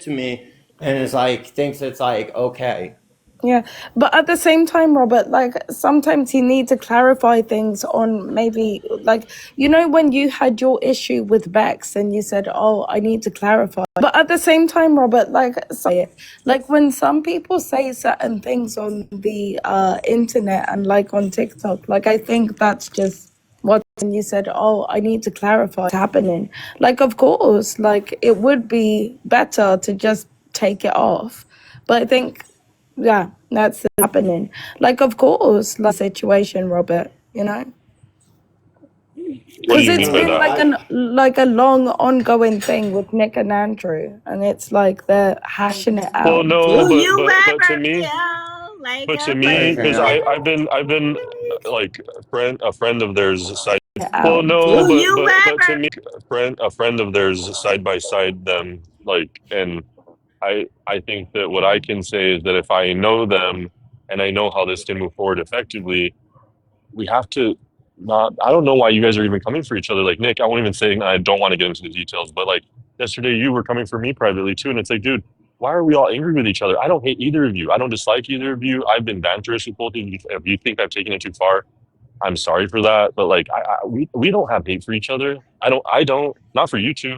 to me and is like thinks it's like okay. Yeah, but at the same time, Robert, like sometimes you need to clarify things on maybe like when you had your issue with Bex and you said, "Oh, I need to clarify." But at the same time, Robert, like when some people say certain things on the internet and like on TikTok, like I think that's just what you said. Oh, I need to clarify what's happening. Like, of course, like it would be better to just take it off, but I think. Yeah, that's happening. Like, of course, like situation, Robert. What do Because you it's mean by been that? like a long ongoing thing with Nick and Andrew, and it's like they're hashing it Well, out. no, Do but you but to ever me, feel like but to a me, Fair because enough. I've been like a friend of theirs side. Well, Out. no, Do you but to ever me, a friend of theirs side by side them like, and I think that what I can say is that if I know them and I know how this can move forward effectively, we have to not. I don't know why you guys are even coming for each other. Like Nick, I won't even say I don't want to get into the details, but like yesterday you were coming for me privately too, and it's like, dude, why are we all angry with each other? I don't hate either of you. I don't dislike either of you. I've been banterous with both of you. If you think I've taken it too far, I'm sorry for that. But like, we don't have hate for each other. I don't. Not for you two.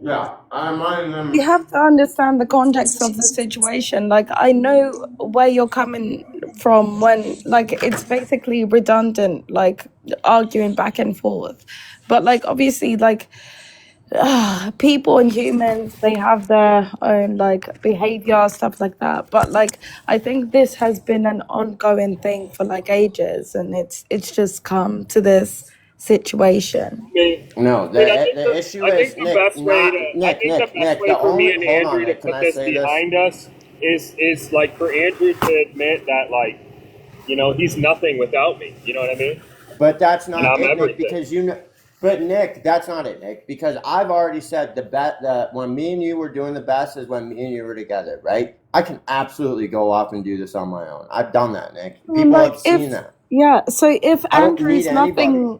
Yeah, I'm minding You them. have to understand the context of the situation. Like, I know where you're coming from when, like, it's basically redundant, like, arguing back and forth. But, like, obviously, like, people and humans, they have their own like behavior, stuff like that, but like I think this has been an ongoing thing for like ages, and it's just come to this situation. No, I think the issue I is think the Nick, best way not to I Nick, think the Nick, best Nick. way The for me only and hold on, Andrew to Nick. Can put I this say this? behind us is like for Andrew to admit that like he's nothing without me. You know what I mean? But that's And not I'm it, Nick. everything. Because you know. But Nick, that's not it, Nick. Because I've already said the bet that when me and you were doing the best is when me and you were together, right? I can absolutely go off and do this on my own. I've done that, Nick. And People like have seen if that. yeah, so I don't need anybody.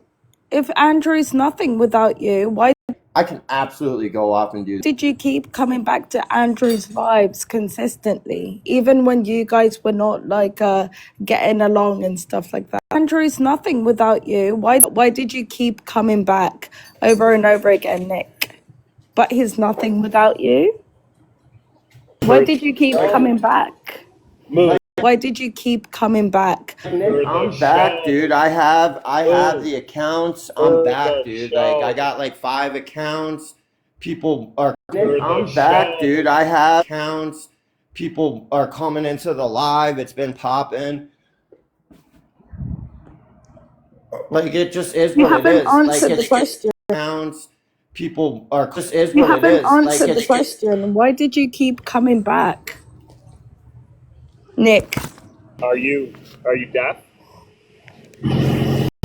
If Andrew's nothing without you, why I can absolutely go off and do. did you keep coming back to Andrew's vibes consistently, even when you guys were not like getting along and stuff like that? Andrew's nothing without you. Why did you keep coming back over and over again, Nick? But he's nothing without you. Why did you keep coming back? Move Why did you keep coming back? Nick, for the I'm back, show. dude. I have Move the accounts. I'm for back, the dude. Like I show. got like 5 accounts. People are. For the I'm back, show. dude. I have accounts. People are coming into the live. It's been popping. Like it just is You what it haven't is. Like answered the it's question. accounts. People are just is You what it haven't is. Like answered the it's question. Why did you keep coming back, Nick? Are you deaf?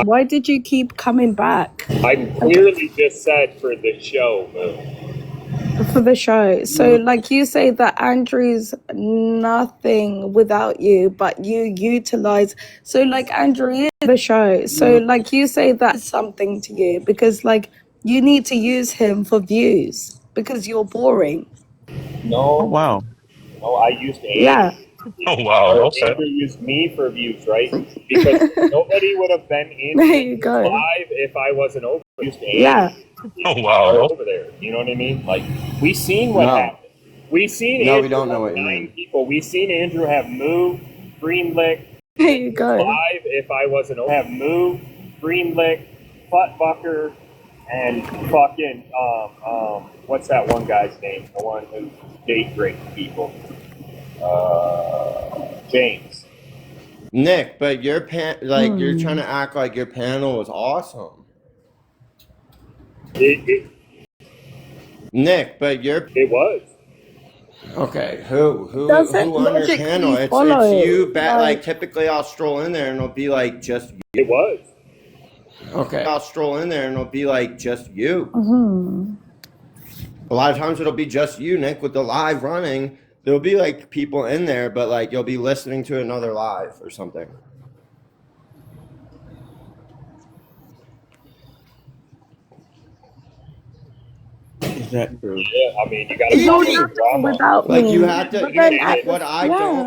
Why did you keep coming back I clearly just said for the show. Move. for the show? So, like you say that Andrew's nothing without you, but you utilize. So, like Andrew is the show. So, like you say that's something to you because, like, you need to use him for views because you're boring. Oh, No, wow. no, I used Yeah. Andrew for views. Oh wow. Or Okay. Andrew used me for views, right? Because nobody would have been in There you Andrew's go. live if I wasn't over. I used Yeah. Andrew for views. Oh wow. Over there. You know what I mean? Like we seen what no, happened. We seen no. We Andrew don't know have what you 9 mean. people. We seen Andrew have Moo, Greenlick, There you go. live if I wasn't over. Have Moo, Greenlick, Buttbucker, and fucking what's that one guy's name? The one who date rape people. James. Nick, but your you're trying to act like your panel was awesome. It Nick, but your was. okay, who Doesn't on your panel? logically It's you. follow. Bet like typically I'll stroll in there and it'll be like just you. It was. Okay, I'll stroll in there and it'll be like just you. Mhm. A lot of times it'll be just you, Nick, with the live running. There'll be like people in there, but like you'll be listening to another live or something. Is that true? Yeah, I mean, you got to You're follow Easy. the nothing drama. without Like you me. have to, But You then can't at get the what I yeah, don't,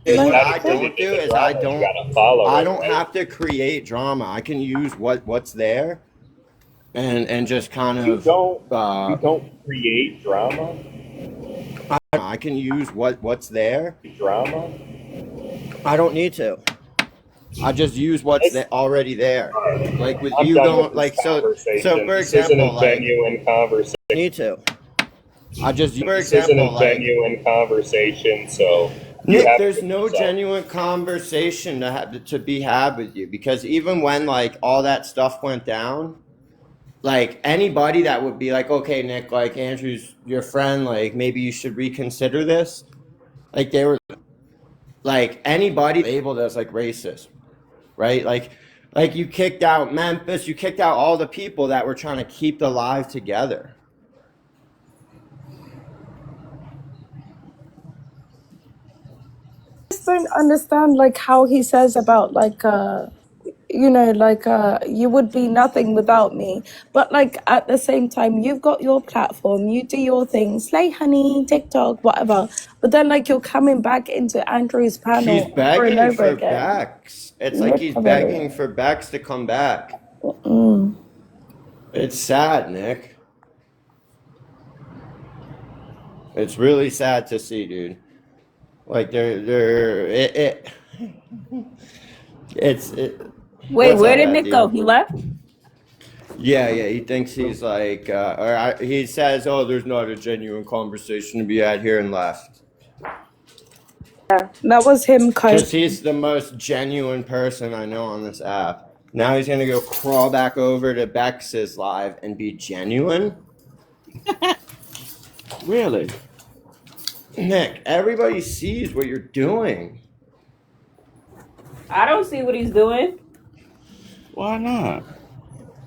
what like I not that, don't included in do the is drama. You got to follow I it, don't right? have to create drama. I can use what's there and just kind You of, don't you uh, don't create drama. I can use what's there. Drama. I don't need to. I just use what's It's, already there. all right. Like with I'm you done with going, this like so conversation. for This isn't example, a like genuine conversation. need to. I just for This isn't example, a like genuine conversation. So you Nick, have to there's put no yourself. genuine conversation to be had with you because even when like all that stuff went down, like anybody that would be like, okay, Nick, like Andrew's your friend, like maybe you should reconsider this. Like they were like anybody labeled as like racist, right? Like you kicked out Memphis, you kicked out all the people that were trying to keep the live together. just don't understand like how he says about like you know, like you would be nothing without me. But like at the same time, you've got your platform, you do your thing, Slay Honey, TikTok, whatever. But then like you're coming back into Andrew's He's panel over and begging over for again. Bex. It's like he's Literally. begging for Bex to come back. Mm. It's sad, Nick. It's really sad to see, dude. Like it's Wait, what's where up, did Nick go? Abdi? He left? Yeah, he thinks he's like, he says, oh, there's not a genuine conversation to be had here, and left. That was him Because he's the most genuine person I know on this app. Now he's gonna go crawl back over to Bex's live and be genuine? Really? Nick, everybody sees what you're doing. I don't see what he's doing Why not?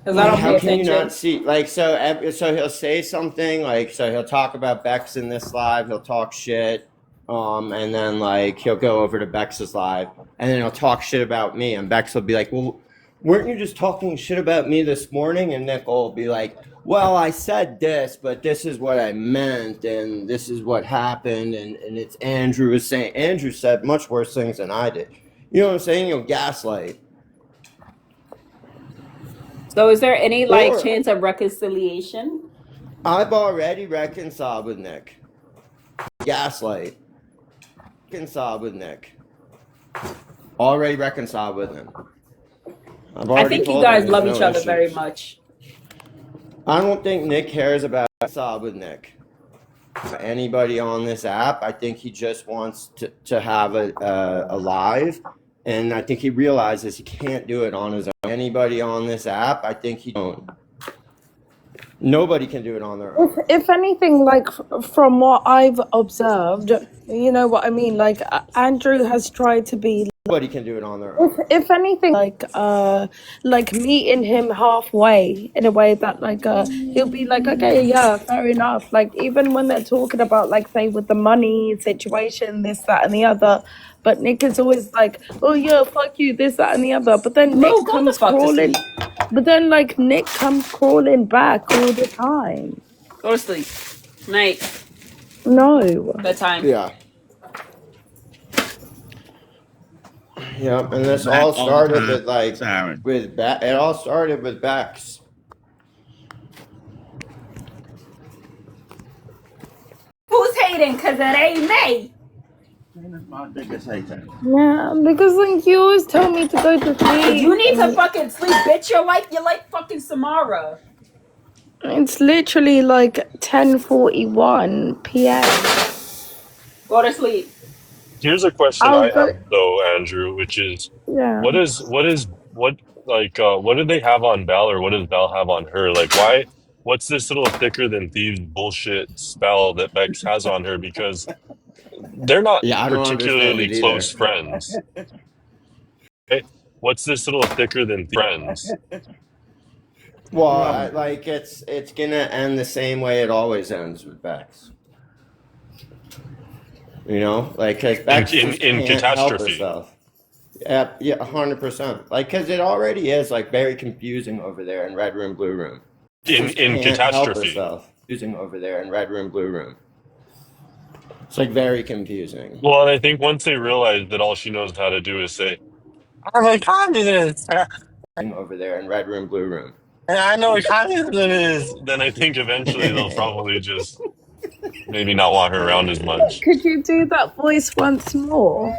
because I don't pay How can you attention. not see? Like, so he'll say something, like, so he'll talk about Bex in this live, he'll talk shit, and then, like, he'll go over to Bex's live, and then he'll talk shit about me, and Bex will be like, well, weren't you just talking shit about me this morning? And Nick will be like, well, I said this, but this is what I meant, and this is what happened, and it's Andrew was saying. Andrew said much worse things than I did. You know what I'm saying? You'll gaslight. So, is there any like Or chance of reconciliation? I've already reconciled with Nick. Gaslight. Reconciled with Nick. Already reconciled with him. I've I already think you told him guys there's love no each other very issues. much. I don't think Nick cares about reconciled with Nick. Anybody on this app, I think he just wants to have a live, and I think he realizes he can't do it on his own. Anybody on this app, I think he don't. Nobody can do it on their own. if anything, like from what I've observed, you know what I mean. Like Andrew has tried to be. Nobody can do it on their own. If anything, like meeting him halfway in a way that like he'll be like, okay, yeah, fair enough. Like even when they're talking about like say with the money situation, this, that, and the other. But Nick is always like, oh yeah, fuck you, this, that, and the other. But then Nick Mo, go the comes fuck to crawling. sleep. But then like Nick comes crawling back all the time. Go to sleep. Night. No. Bedtime. Yeah. Yep, and this Back all all the started time. with like Siren. it all started with Bex. Who's hating? Because it ain't me. That's my biggest hater. Yeah, because like you always tell me to go to sleep. You need to fucking sleep, bitch. You're like fucking Samara. It's literally like 10:41 p.m. Go to sleep. Here's a question I'll I go. have though, Andrew, which is Yeah. what what do they have on Val, or what does Val have on her? Like what's this little thicker than thieves bullshit spell that Bex has on her? Because they're not Yeah, I don't understand particularly it either. close friends. Okay? What's this little thicker than friends? Well, Right. like it's gonna end the same way it always ends with Bex. You know, like 'cause Bex In just in can't help catastrophe. herself. Yeah, 100%. Like, cause it already is like very confusing over there in Red Room, Blue Room. in Just can't help catastrophe. herself. Confusing over there in red room, blue room. It's like very confusing. Well, and I think once they realize that all she knows how to do is say, "I'm a communist," Over there in red room, blue room. and I know what communism is, then I think eventually they'll probably just maybe not want her around as much. Could you do that voice once more?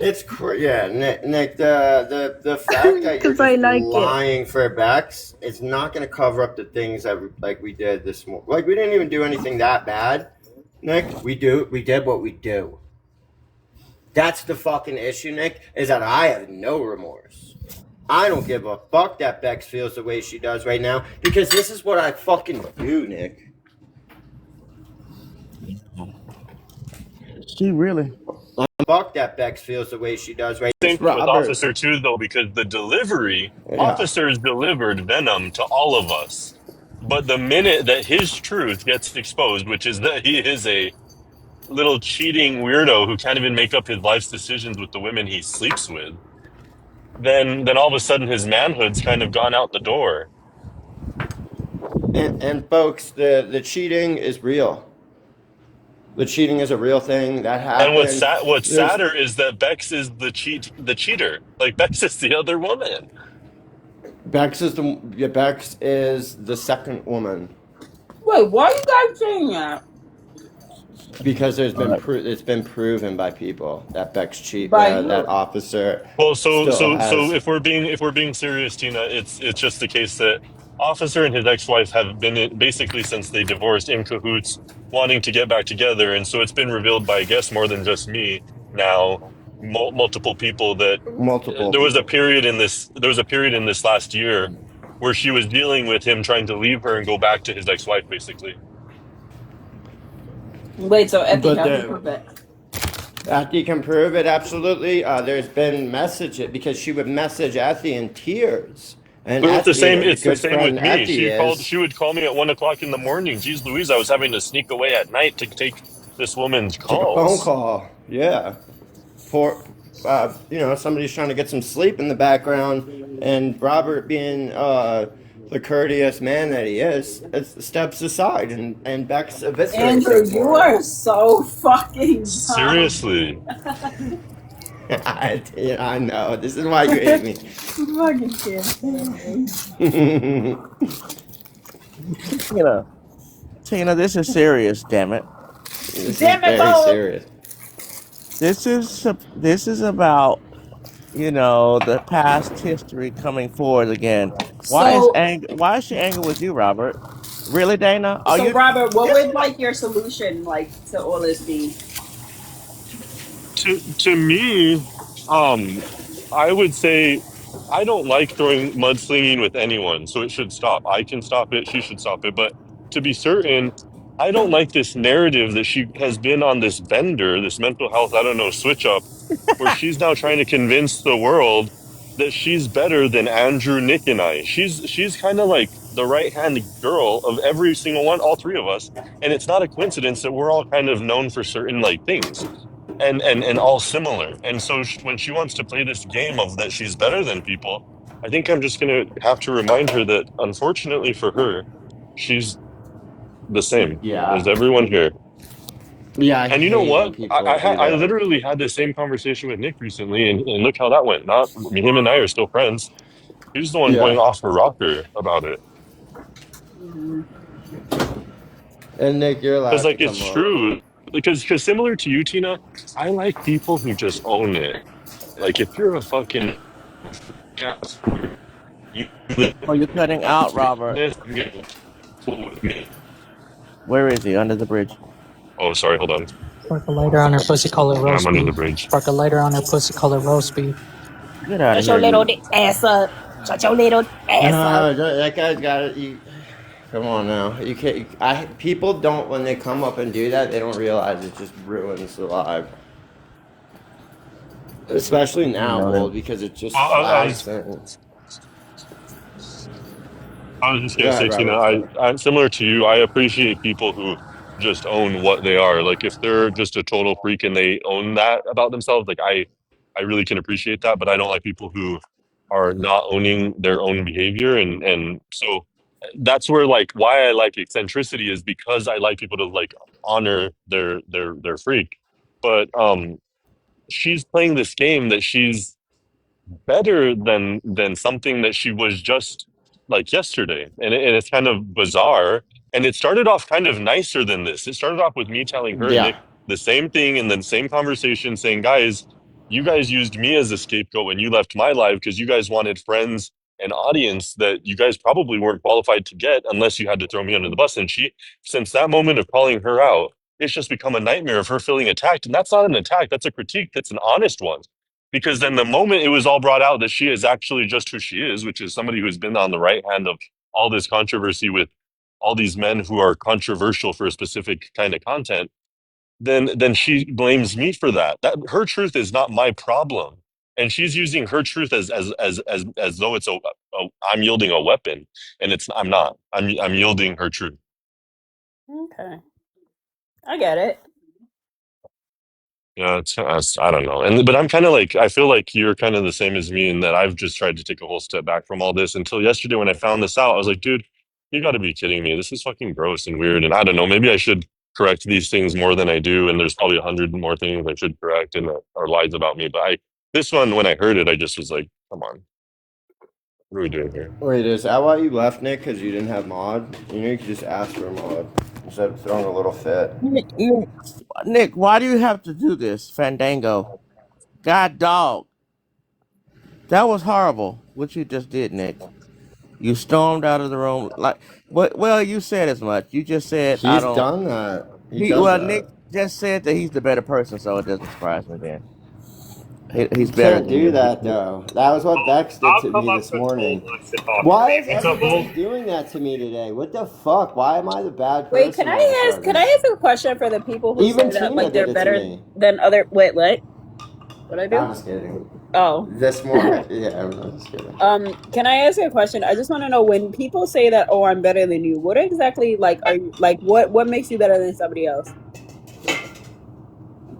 Yeah, Nick. The fact that you're 'Cause I just like it. lying for Bex, it's not going to cover up the things that like we did this morning. Like we didn't even do anything that bad, Nick. We did what we do. That's the fucking issue, Nick. Is that I have no remorse. I don't give a fuck that Bex feels the way she does right now because this is what I fucking do, Nick. She really. Fuck that Bex feels the way she does right now. Same thing with Officer too, though, because the delivery, officers delivered venom to all of us. But the minute that his truth gets exposed, which is that he is a little cheating weirdo who can't even make up his life's decisions with the women he sleeps with, then all of a sudden his manhood's kind of gone out the door. And folks, the cheating is real. The cheating is a real thing that happened. And what's sadder is that Bex is the cheater. Like Bex is the other woman. Bex is the second woman Wait, why are you guys saying that? because it's been proven by people that Bex cheat. By That who? officer. Well, so has- if we're being serious, Tina, it's just the case that Officer and his ex-wife have been basically since they divorced in cahoots, wanting to get back together, and so it's been revealed by I guess more than just me now, multiple people that there was a period in this last year where she was dealing with him trying to leave her and go back to his ex-wife, basically. Wait, so Effie But has to prove it. After you can prove it, absolutely. There's been messages because she would message Ethy in tears. And But it's the same. Ethy, It's the same with me. Ethy She would call me at 1 o'clock in the morning. Geez, Louise, I was having to sneak away at night to take this woman's calls. Phone call, yeah. For somebody's trying to get some sleep in the background, and Robert, being the courteous man that he is, steps aside and Bex eviscerates Andrew, him. you are so fucking dumb. Seriously. I know. This is why you hate me. Fucking kid. Tina, this is serious. Damn it. This Damn is it, very Bo. serious. This is about the past history coming forward again. Why is she angry with you, Robert? Really, Dana? Robert, what would like your solution to all this be? To me, I would say I don't like throwing mudslinging with anyone, so it should stop. I can stop it. She should stop it. But to be certain, I don't like this narrative that she has been on this bender, this mental health, switch up, where she's now trying to convince the world that she's better than Andrew, Nick, and I. She's kind of like the right-hand girl of every single one, all three of us. And it's not a coincidence that we're all kind of known for certain things. And all similar. And so when she wants to play this game of that she's better than people, I think I'm just going to have to remind her that unfortunately for her, she's the same as everyone here. Yeah. And you know what? I literally had the same conversation with Nick recently, and look how that went. Him and I are still friends. He's the one going off her rocker about it. And Nick, you're allowed Because to come it's up. true. Because similar to you, Tina, I like people who just own it. Like if you're a fucking you're cutting out, Robert. Where is he? Under the bridge. Oh, sorry. Hold on. Spark a lighter on her pussy, call it roast I'm beef. under the bridge. Spark a lighter on her pussy, call it roast beef. Get out of Shut here. your little ass up. Shut your little ass up. That guy's got it. Come on now. You can't. People don't, when they come up and do that, they don't realize it just ruins the live. Especially now, Bold, because it just I was just gonna say, Tina, I'm similar to you. I appreciate people who just own what they are. Like if they're just a total freak and they own that about themselves, I really can appreciate that. But I don't like people who are not owning their own behavior, and so that's where like why I like eccentricity is because I like people to like honor their freak. But she's playing this game that she's better than something that she was just like yesterday, and it's kind of bizarre. And it started off kind of nicer than this. It started off with me telling her and Yeah. Nick the same thing in the same conversation, saying, "Guys, you guys used me as a scapegoat when you left my life because you guys wanted friends and audience that you guys probably weren't qualified to get unless you had to throw me under the bus." And she, since that moment of calling her out, it's just become a nightmare of her feeling attacked. And that's not an attack; that's a critique. That's an honest one, because then the moment it was all brought out that she is actually just who she is, which is somebody who's been on the right hand of all this controversy with all these men who are controversial for a specific kind of content, then she blames me for that. That her truth is not my problem. And she's using her truth as though it's a I'm yielding a weapon, and it's I'm not. I'm yielding her truth. Okay, I get it. Yeah, I don't know. And but I'm kind of like I feel like you're kind of the same as me in that I've just tried to take a whole step back from all this until yesterday when I found this out. I was like, dude, you got to be kidding me. This is fucking gross and weird. And I don't know, maybe I should correct these things more than I do. And there's probably 100 more things I should correct and that are lies about me. But this one, when I heard it, I just was like, come on, what are we doing here? Wait, is that why you left, Nick? Because you didn't have mod? You know, you could just ask for a mod instead of throwing a little fit. Nick, why do you have to do this, Fandango? God dog. That was horrible, what you just did, Nick. You stormed out of the room like well, you said as much. You just said I He's don't done that. He does well that. Nick just said that he's the better person, so it doesn't surprise me then. He's You better can't than do you. that, though. That was what Bex did I'll to come me up this with morning. Bold wants to talk Why today. is What's up, Bold? everybody doing that to me today? What the fuck? Why am I the bad person? Wait, can all of a I ask? Can I sudden? ask a question for the people who Even say that Tina like did they're it to better me. than other? Wait, what? What I do? I'm just kidding. Oh, This morning, yeah, I'm just kidding. Can I ask you a question? I just want to know when people say that, oh, I'm better than you. What exactly like are you like? What makes you better than somebody else?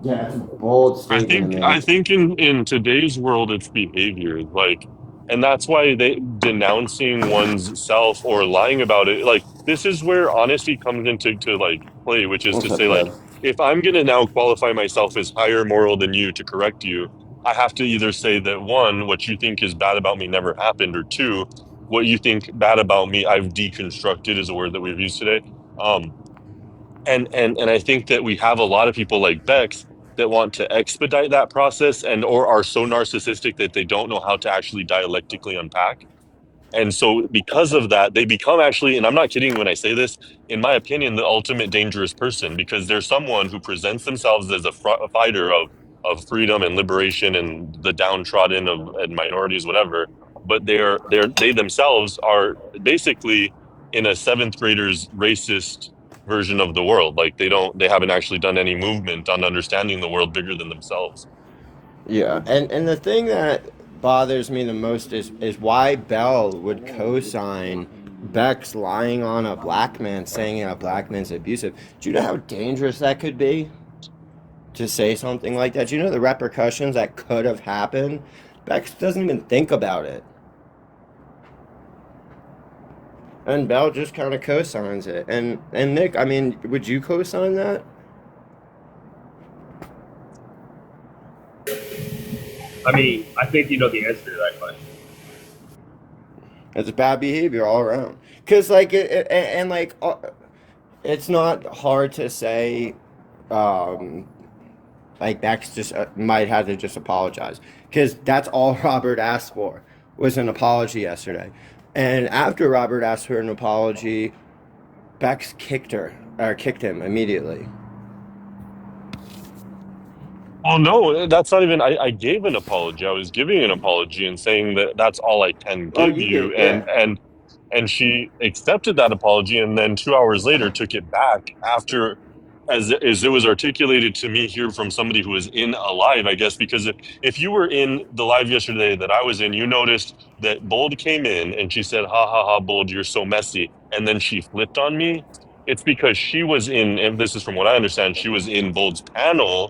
Yeah, it's a bold statement to I make. think in today's world it's behavior like, and that's why they denouncing one's self or lying about it, like this is where honesty comes into to like play, which is to What's up, say like, Kev? if I'm gonna now qualify myself as higher moral than you to correct you, I have to either say that one, what you think is bad about me never happened, or two, what you think bad about me I've deconstructed is a word that we've used today. Um, and I think that we have a lot of people like Bex that want to expedite that process and or are so narcissistic that they don't know how to actually dialectically unpack. And so, because of that, they become actually, and I'm not kidding when I say this, in my opinion, the ultimate dangerous person, because there's someone who presents themselves as a fighter of freedom and liberation and the downtrodden of and minorities, whatever. But they themselves are basically in a seventh grader's racist version of the world. Like they haven't actually done any movement on understanding the world bigger than themselves. Yeah, and the thing that bothers me the most is why Bell would co-sign Bex lying on a black man, saying a black man's abusive. Do you know how dangerous that could be? To say something like that? Do you know the repercussions that could have happened? Bex doesn't even think about it. And Bell just kind of co-signs it. And Nick, I mean, would you co-sign that? I mean, I think you know the answer to that question. It's bad behavior all around. Cause like and like it's not hard to say. Like Bex just might have to just apologize because that's all Robert asked for was an apology yesterday. And after Robert asked for an apology, Bex kicked him immediately. Oh no, that's not even. I gave an apology. I was giving an apology and saying that that's all I can Oh, give you you, did, yeah. and she accepted that apology, and then 2 hours later took it back after, as it was articulated to me here from somebody who was in a live, I guess, because if you were in the live yesterday that I was in, you noticed that Bold came in and she said, "Ha ha ha, Bold, you're so messy," and then she flipped on me. It's because she was in, and this is from what I understand, she was in Bold's panel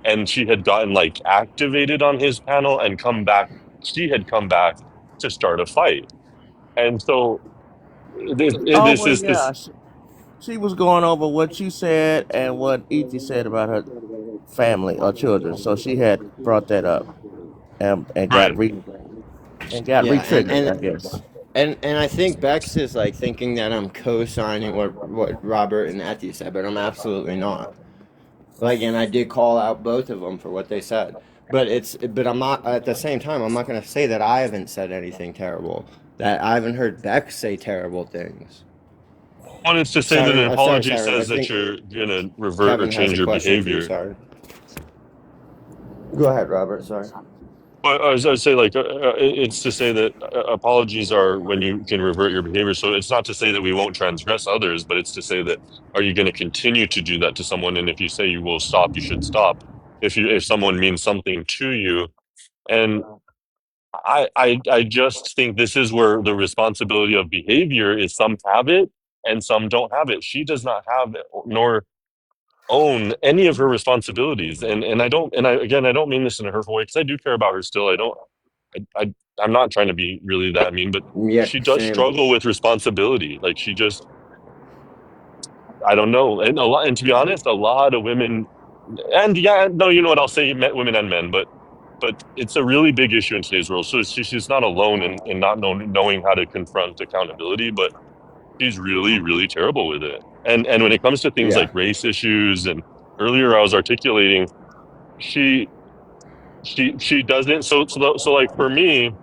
and she had gotten like activated on his panel and come back. She had come back to start a fight. And so Oh this well, is yeah. this. She was going over what you said and what Etie said about her family or children. So she had brought that up and Right. got Yeah, re-triggered, I guess. and I think Bex is like thinking that I'm co-signing what Robert and Etty said, but I'm absolutely not. Like, and I did call out both of them for what they said, but I'm not at the same time. I'm not going to say that I haven't said anything terrible. That I haven't heard Bex say terrible things. Well, it's to say that Sorry, an sorry, apology Siren. I says that think you're gonna revert or Kevin has change a your question for you. behavior. Sorry. Go ahead, Robert. Sorry. But I would say, like, it's to say that apologies are when you can revert your behavior. So it's not to say that we won't transgress others, but it's to say that are you going to continue to do that to someone? And if you say you will stop, you should stop. If someone means something to you, and I just think this is where the responsibility of behavior is. Some have it and some don't have it. She does not have it, nor own any of her responsibilities. And I don't mean this in a hurtful way because I do care about her still. I'm not trying to be really that mean, but Yeah, she does same. struggle with responsibility. Like she just, I don't know. And to be honest, a lot of women, and yeah, no, you know what? I'll say women and men, but it's a really big issue in today's world. So she's not alone in not knowing how to confront accountability, but she's really, really terrible with it. And when it comes to things Yeah. like race issues, and earlier I was articulating, she she doesn't. So like for me,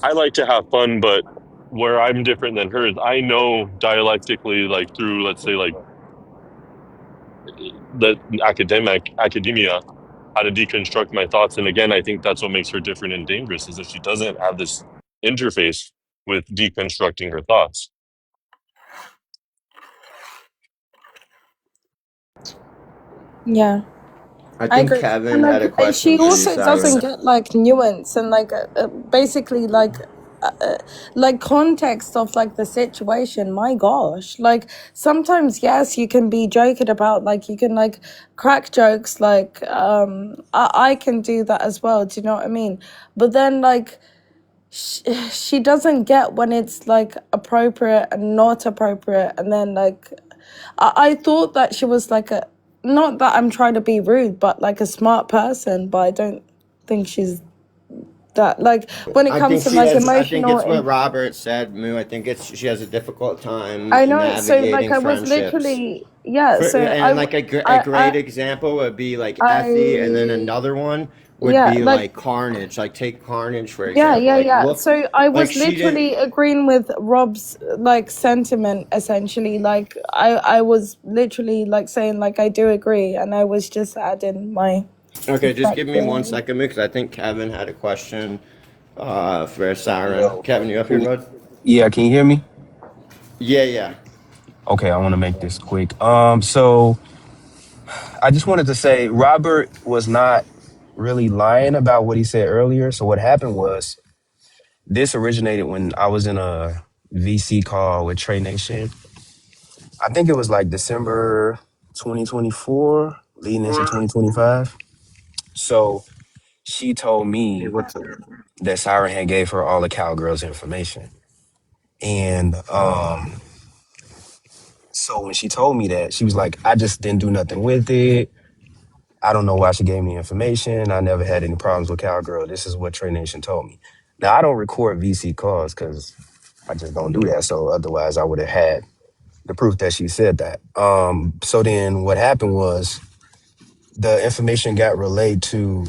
I like to have fun, but where I'm different than her is I know dialectically, like through let's say like the academia, how to deconstruct my thoughts. And again, I think that's what makes her different and dangerous is that she doesn't have this interface with deconstructing her thoughts. Yeah. I I think agree. Kevin And had a she question for you, also doesn't Siren. get like nuance and basically like context of like the situation. My gosh, like sometimes yes, you can be joking about like you can like crack jokes like I can do that as well. Do you know what I mean? But then like she doesn't get when it's like appropriate and not appropriate, and then like I thought that she was like a, not that I'm trying to be rude, but like a smart person, but I don't think she's that like when it I comes think to she like has. I think emotional it's what Robert said, Moo. I think she has a difficult time I know. So like navigating I was friendships. literally yeah. So And like a great I example would be like Effie, and then I another one would yeah be like like Carnage. Like take Carnage for yeah, example. yeah, Like yeah. look, So I like was she didn't. literally agreeing with Rob's like sentiment essentially. Like I was literally like saying like I do agree, and I was just adding my Okay, just give me 1 perspective. second because I think Kevin had a question for Siren. Kevin, you up here, bud? Yeah, can you hear me? Yeah, yeah. Okay, I want to make this quick. So I just wanted to say Robert was not really lying about what he said earlier. So what happened was this originated when I was in a VC call with Trey Nation. I think it was like December 2024, leading into 2025. So she told me that Siren had gave her all the cowgirls information. And so when she told me that, she was like, I just didn't do nothing with it. I don't know why she gave me information. I never had any problems with Cowgirl. This is what Trey Nation told me. Now, I don't record VC calls because I just don't do that. So otherwise, I would have had the proof that she said that. So then what happened was the information got relayed to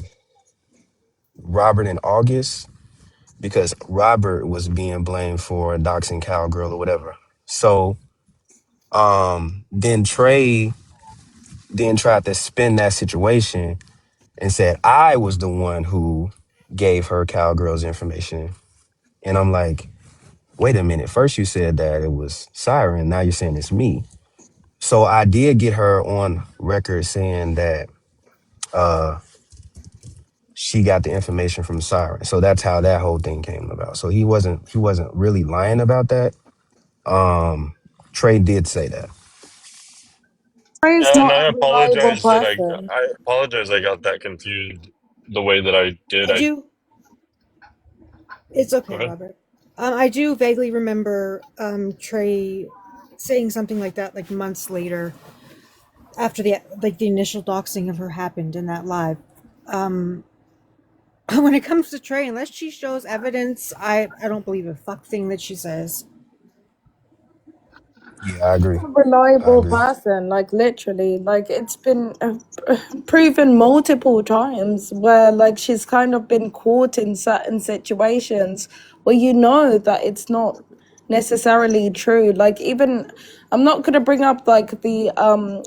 Robert in August because Robert was being blamed for doxing Cowgirl or whatever. So then Trey then tried to spin that situation and said I was the one who gave her Cowgirl's information. And I'm like, wait a minute. First you said that it was Siren. Now you're saying it's me. So I did get her on record saying that she got the information from Siren. So that's how that whole thing came about. So he wasn't really lying about that. Trey did say that. Trey's Yeah, and not I a reliable apologize that person. I apologize I got that confused the way that I did. I do. It's Go okay, ahead. Robert. I do vaguely remember Trey saying something like that, like months later, after the initial doxing of her happened in that live. When it comes to Trey, unless she shows evidence, I don't believe a fuck thing that she says. Yeah, I agree. I Reliable agree. person, like literally, like it's been proven multiple times where like she's kind of been caught in certain situations where you know that it's not necessarily true. Like even I'm not gonna bring up like the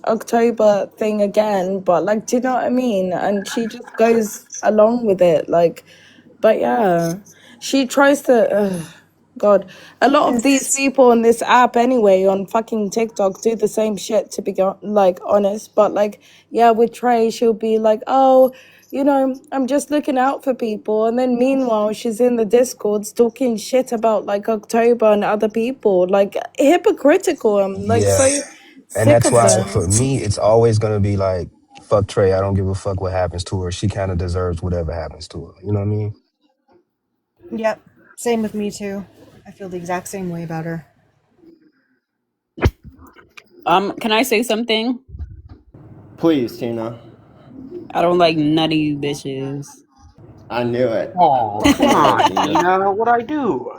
October thing again, but like do you know what I mean? And she just goes along with it, like, but yeah, she tries to. God, a lot of these people on this app anyway, on fucking TikTok, do the same shit, to be like honest. But like, yeah, with Trey, she'll be like, oh, you know, I'm just looking out for people, and then meanwhile, she's in the Discords talking shit about like October and other people, like hypocritical. I'm like Yeah. so And sick that's of why them. for me, it's always gonna be like, fuck Trey. I don't give a fuck what happens to her. She kind of deserves whatever happens to her. You know what I mean? Yep, same with me too. I feel the exact same way about her. Can I say something? Please, Tina. I don't like none of you bitches. I knew it. Oh, come Go ahead, on, Tina. Tina. What'd I do?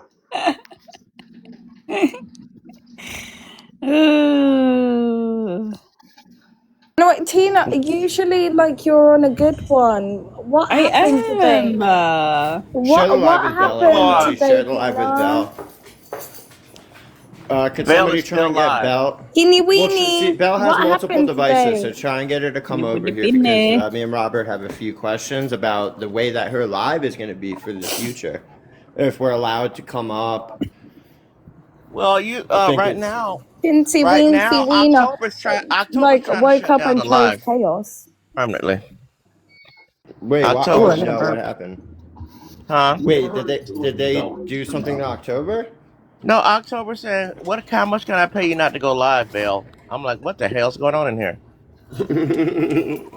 No, Tina, usually like you're on a good one. What I happened today? am. Share the What live with Bell, happened everybody. Look, Share today, the live with Tina? Bell. Could Vale somebody is try still and get live. Bell? Teeny Well, see, weeny. Bell has What multiple happened devices, so today? try and get her to come You with over the here because business. me and Robert have a few questions about the way that her live is going to be for the future. If we're allowed to come up, Well, you I think right it's. now, Teensy right weensy now, weener. October's Like trying to woke shut up down and the chose live chaos. permanently. Wait, what? Oh, Oh October's no, what whatever. happened? huh? Wait, did they do something in October? No, October saying, "What? How much can I pay you not to go live, Bill?" I'm like, "What the hell's going on in here?"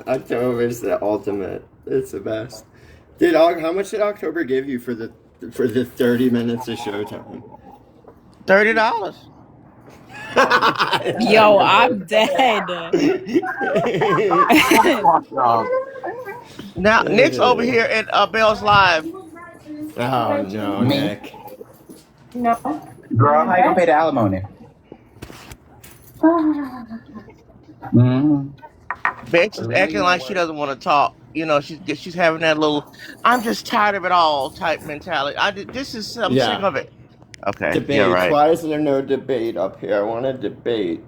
October is the ultimate. It's the best. How much did October give you for the 30 minutes of showtime? $30. Yo, I'm dead. Fuck off. Now Nick's over here at Bell's live. Oh no, Me? Nick. Girl, how you gonna pay the alimony? Mm-hmm. Bex is acting like she doesn't want to talk. You know, she's having that little "I'm just tired of it all" type mentality. I'm sick Yeah. of it. Okay, yeah, Debates. right. Why is there no debate up here? I want to debate.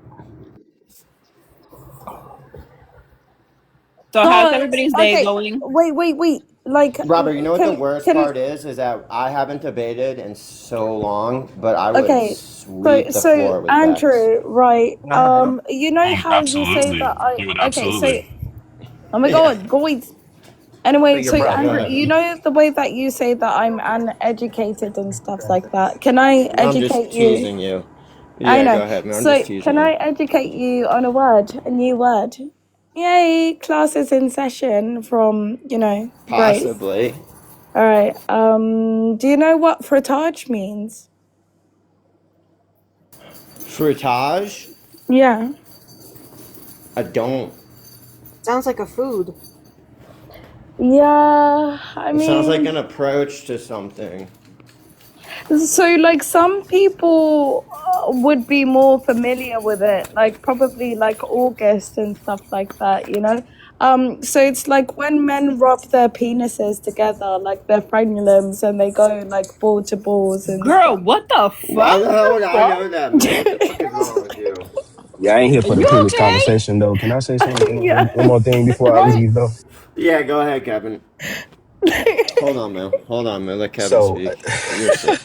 So how's Oh, everybody's day okay. going? Wait. Like, Robert, you know what the can worst can part is that I haven't debated in so long, but I would okay. So sweep the so floor with Bex. Andrew, right? Uh-huh. You know Oh, how you say that absolutely. I He would okay. So absolutely. oh my Yeah. God, guys. Anyway, But your so Yeah, go brother. Andrew, you ahead. know the way that you say that I'm uneducated and stuff like that. Can I I'm just educate you? teasing you. I Yeah, go know. ahead, man. I'm So just teasing can you. I educate you on a word, a new word? Yay, classes in session from, Grace. Possibly. All right. Do you know what frottage means? Fruitage? Yeah. I don't. Sounds like a food. Yeah, I It sounds like mean, an approach to something. so like some people would be more familiar with it, like probably like August and stuff like that. So it's like when men rub their penises together, like their frenulums, and they go like ball to balls and Girl, stuff. what the Why fuck? the hell would I know that, man? What the fuck is wrong with you? Yeah, I ain't here Are for the you previous okay? conversation though. Can I say something? Yeah. One more thing before I Right. leave though. Yeah, go ahead, Kevin. Hold on, man. Let Kevin So speak. You're sick.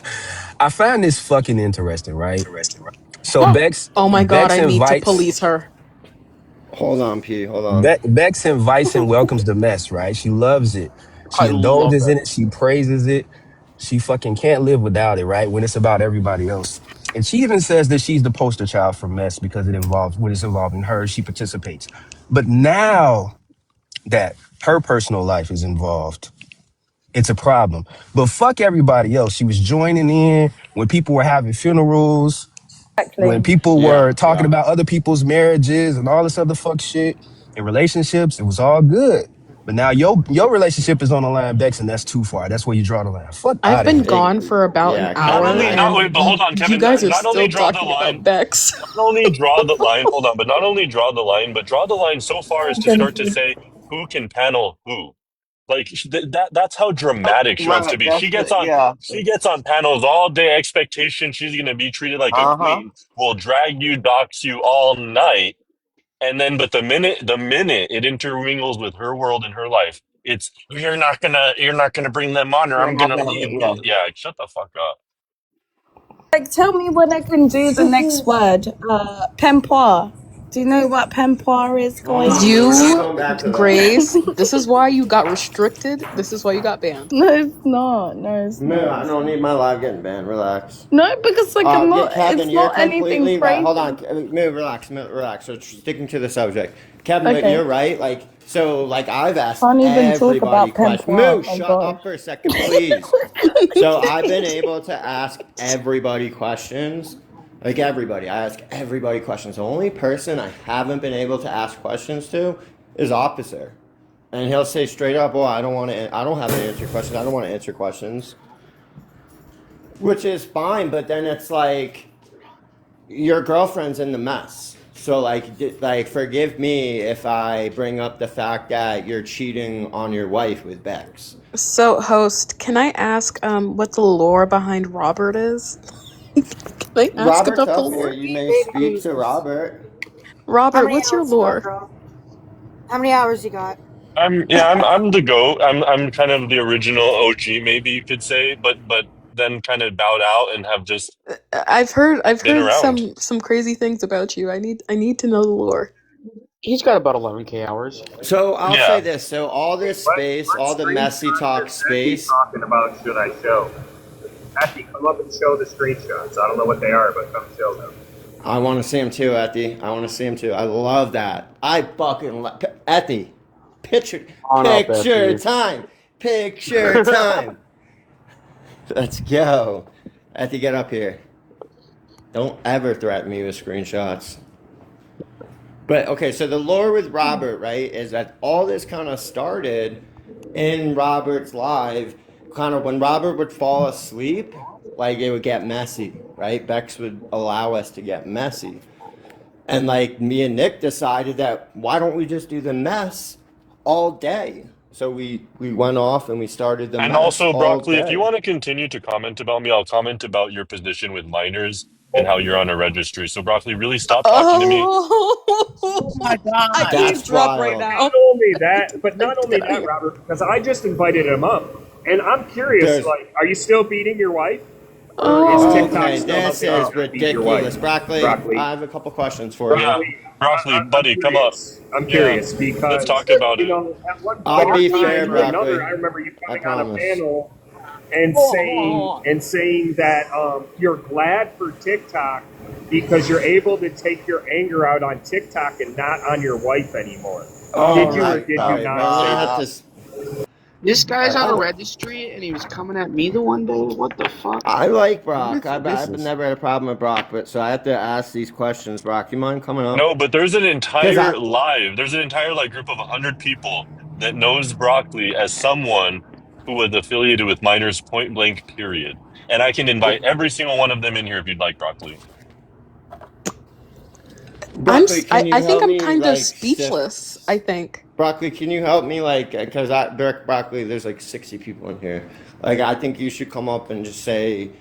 I find this fucking interesting, right? So Bex Oh my god, Bex I need to invites police her. Hold on, P. Hold on. Bex invites and welcomes the mess, right? She loves it. She I love indulges that. in it. She praises it. She fucking can't live without it, right? When it's about everybody else. And she even says that she's the poster child for mess because it involves when it's involving her, she participates. But now that her personal life is involved, it's a problem. But fuck everybody else. She was joining in when people were having funerals, when Exactly. people Yeah, were talking yeah. about other people's marriages and all this other fuck shit and relationships. It was all good. But now your relationship is on the line, Bex, and that's too far. That's where you draw the line. Fuck I've out of been here. gone for about an Yeah, Not hour, Kevin. only not and wait, but hold on, you Kevin. guys are Not only still draw the talking about line, Bex. not only draw the line. Hold on, but not only draw the line, but draw the line so far as to start to say who can panel who. Like that's how dramatic she wants to Right. be. That's the yeah. She gets on panels all day. Expectation she's gonna be treated like a Uh-huh. queen. Will drag you, dox you all night, and then but the minute it intermingles with her world and her life, it's you're not gonna bring them on, or You're I'm not gonna gonna leave. yeah. Yeah, shut the fuck up. Like, tell me when I can do the next word. Pempoir. Do you know what pempoir is, Hold guys? on, we're not You, going back to that. Grace, this is why you got restricted. This is why you got banned. No, it's not. No, it's Moo, not. I don't need my live getting banned. Relax. No, because like I'm Yeah, not. Kevin, It's you're not anything completely right. Hold crazy. on, Moo, relax, relax. So sticking to the subject, Kevin, but Okay. you're right. Like, so, like I've asked Can't even talk everybody about questions. pempoir. Moo, Oh shut gosh. up for a second, please. So I've been able to ask everybody questions. Like everybody, I ask everybody questions. The only person I haven't been able to ask questions to is Officer, and he'll say straight up, "Well, I don't want to. I don't have to answer questions. I don't want to answer questions," which is fine. But then it's like your girlfriend's in the mess. So like forgive me if I bring up the fact that you're cheating on your wife with Bex. So, host, can I ask what the lore behind Robert is? Can I ask Robert's about the up here. lore? You may speak to Jesus. Robert. How Robert, many what's your hours you got, lore? girl? How many hours you got? I'm the goat. I'm kind of the original OG, maybe you could say, but then kind of bowed out and have just I've heard been around. some crazy things about you. I need to know the lore. He's got about 11K hours. So I'll say Yeah. this. So all Hey, this space, what all the messy screenshot talk is Becky space. talking about should I show? Becky, come up and show the screenshots. I don't know what they are, but come show them. I want to see him too, Ethy. I want to see him too. I love that. I fucking love Ethy. Picture On up, picture Effie. time. Picture time. Let's go. Ethy, get up here. Don't ever threaten me with screenshots. But okay, so the lore with Robert, right, is that all this kind of started in Robert's live, kind of when Robert would fall asleep, like it would get messy, right? Bex would allow us to get messy. And like me and Nick decided that why don't we just do the mess all day? So we went off and we started the And mess also, all Broccoli, if you day. want to continue to comment about me, I'll comment about your position with minors and how you're on a registry. So, Broccoli, really stop talking to me. Oh my Oh, I God. can't That's drop right wild. now. Not only that, but I'm not only that, dying. Robert, because I just invited him up, and I'm curious. There's Like, are you still beating your wife, or is Oh, TikTok okay, still this helping you is not beat your wife? ridiculous. Broccoli, I have a couple questions for you. Yeah, Broccoli, Broccoli, I'm buddy, come up. curious. I'm Yeah, curious let's because talk about you it. know, at one I'll point be in fair, time or another, Broccoli. I remember you I coming on a promise. panel and saying that you're glad for TikTok because you're able to take your anger out on TikTok and not on your wife anymore. Did you or did you All right, not well, say I that? have to. This guy's on I, a registry and he was coming at me the one day. What the fuck? I like What Brock. is I've this? never had a problem with Brock, but so I have to ask these questions. Brock, you mind coming up? No, but there's an Because I. entire like group of 100 people that knows Broccoli as someone who was affiliated with Miners Point Blank, period. And I can invite every single one of them in here if you'd like, Broccoli. Broccoli, can you I think help I'm me kind of like speechless. I think. Broccoli, can you help me like because Broccoli, there's like 60 people in here. Like I think you should come up and just say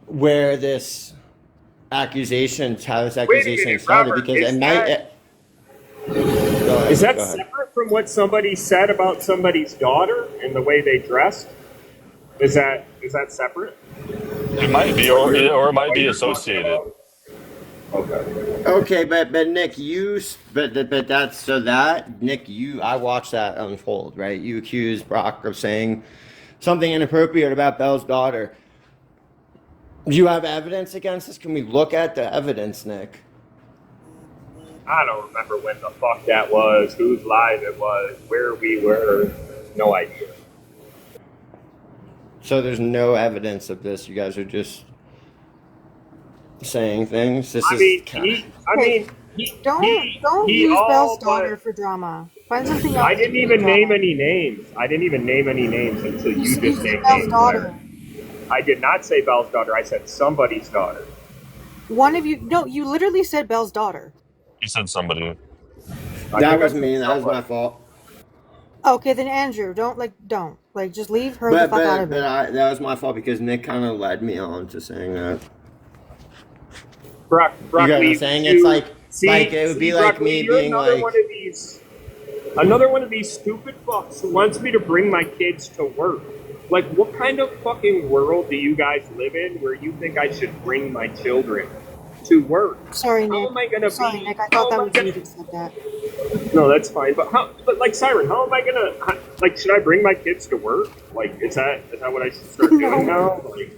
where this how this Wait a accusation minute, started Robert. because it might. Go Is ahead. that Go ahead. separate from what somebody said about somebody's daughter and the way they dressed? Is that separate? It might be, or it might What be you're talking associated. about? Okay. Okay, but Nick, but that's so that Nick, I watched that unfold, right? You accused Brock of saying something inappropriate about Belle's daughter. Do you have evidence against this? Can we look at the evidence, Nick? I don't remember when the fuck that was, whose live it was, where we were. No idea. So there's no evidence of this. You guys are just saying things. This I is mean, kind of. Don't he use Belle's all daughter but. for drama. Find something I else to didn't do for even name drama. any names. I didn't even name any names until you You just said named Belle's names, daughter. Larry. I did not say Belle's daughter. I said somebody's daughter. One of you. No, you literally said Belle's daughter. He said somebody. I That think I was said me. That was my somebody. fault. Okay, then Andrew, don't just leave her the fuck out of it. That was my fault because Nick kind of led me on to saying that. Brock You guys are Lee, saying you it's like it would see, be Brock like Lee, me you're being like. another one of these stupid fucks who wants me to bring my kids to work. Like, what kind of fucking world do you guys live in where you think I should bring my children to work? Sorry, Nick. How am I gonna Sorry, be? Nick. I How thought that am I was you gonna? that said that. No, that's fine. But like Siren, how am I gonna? Like, should I bring my kids to work? Like, is that what I should start doing now? Like,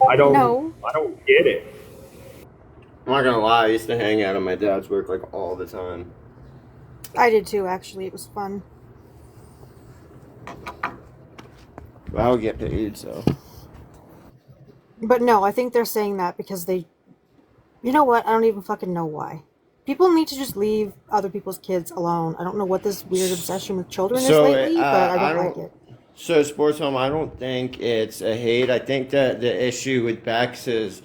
I No. don't get it. I'm not gonna lie. I used to hang out at my dad's work like all the time. I did too, actually. It was fun. But I would get paid, so. But no, I think they're saying that because they. You know what? I don't even fucking know why. People need to just leave other people's kids alone. I don't know what this weird obsession with children is So lately, but I don't like it. So Sports Home, I don't think it's a hate. I think that the issue with Bex is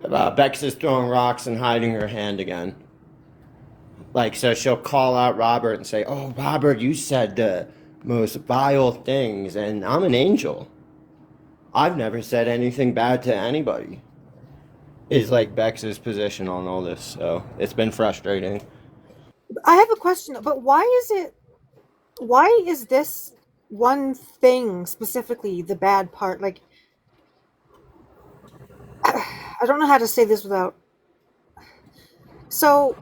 Bex is throwing rocks and hiding her hand again. Like, so she'll call out Robert and say, "Oh, Robert, you said the most vile things, and I'm an angel. I've never said anything bad to anybody." Is like Bex's position on all this, so it's been frustrating. I have a question, but why is this one thing specifically the bad part? Like, I don't know how to say this without. So,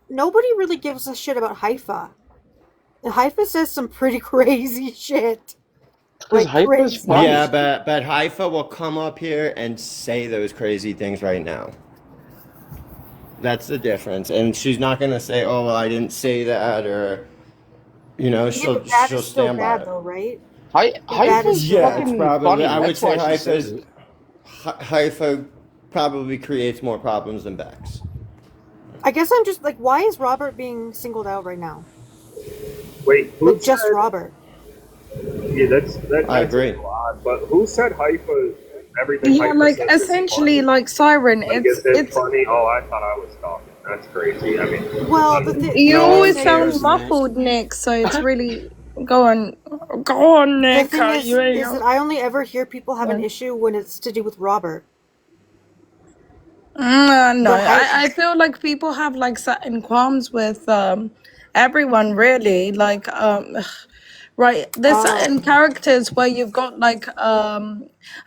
nobody really gives a shit about Haifa. And Haifa says some pretty crazy shit. Because Like, Hype is crazy. funny. Yeah, but Haifa will come up here and say those crazy things right now. That's the difference, and she's not gonna say, "Oh, well, I didn't say that," or Yeah, she'll but bad is still stand by bad, it. though, right? Hype Bad is is still Yeah, bad. it's fucking probably. funny. I would That's say why she says it. Haifa probably creates more problems than Bex. I guess I'm just like, why is Robert being singled out right now? Wait, who Like, just said? Robert. Yeah, that's I agree. a lot. But who said Haifa? Everything Yeah, Haifa like says is essentially, funny. like Siren, Like, is it it's funny? Oh, I thought I was talking. That's crazy. I mean, Well, the you No thing one always is, sound cares, Nick. muffled, Nick. So it's really go on, the Nick. thing You ain't is that I only ever hear people have an issue when it's to do with Robert. No, But I feel like people have like certain qualms with everyone really. Like right, there's certain characters where you've got like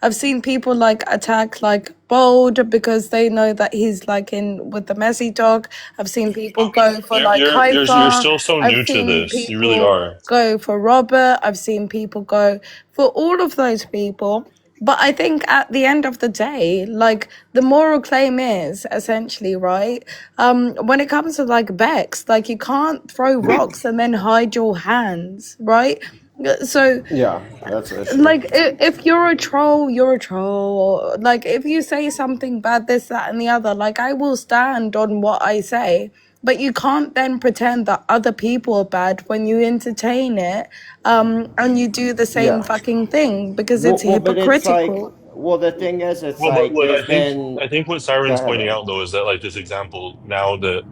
I've seen people like attack like Bold because they know that he's like in with the messy dog. I've seen people go for like You're Haifa. still so I've new to seen this. You really people are. go for Robert. I've seen people go for all of those people. But I think at the end of the day, like the moral claim is essentially, right? When it comes to like Bex, like you can't throw rocks and then hide your hands, right? So Yeah, that's an issue. like if you're a troll, you're a troll. Like if you say something bad, this, that, and the other, like I will stand on what I say. But you can't then pretend that other people are bad when you entertain it, and you do the same Yeah. fucking thing because it's But it's like, hypocritical. well, the thing is, it's Well, but like what there's been. I think what Go Siren's ahead, pointing Ray. out though is that like this example now that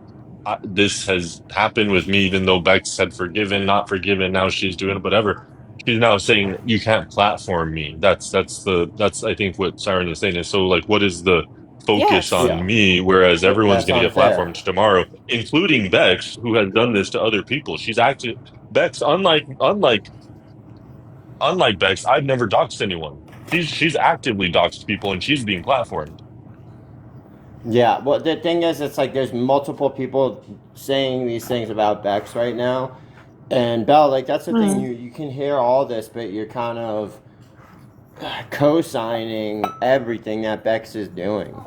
this has happened with me, even though Bex had forgiven, not forgiven, now she's doing it, whatever. She's now saying you can't platform me. That's I think what Siren is saying is so like what is the focus yes, on Yeah, me, whereas everyone's that's going to get unfair. platformed tomorrow, including Bex, who has done this to other people. She's actually Bex, unlike Bex, I've never doxed anyone. She's actively doxed people and she's being platformed. Yeah, well, the thing is, it's like there's multiple people saying these things about Bex right now. And Belle, like, that's the thing, you can hear all this, but you're kind of co-signing everything that Bex is doing.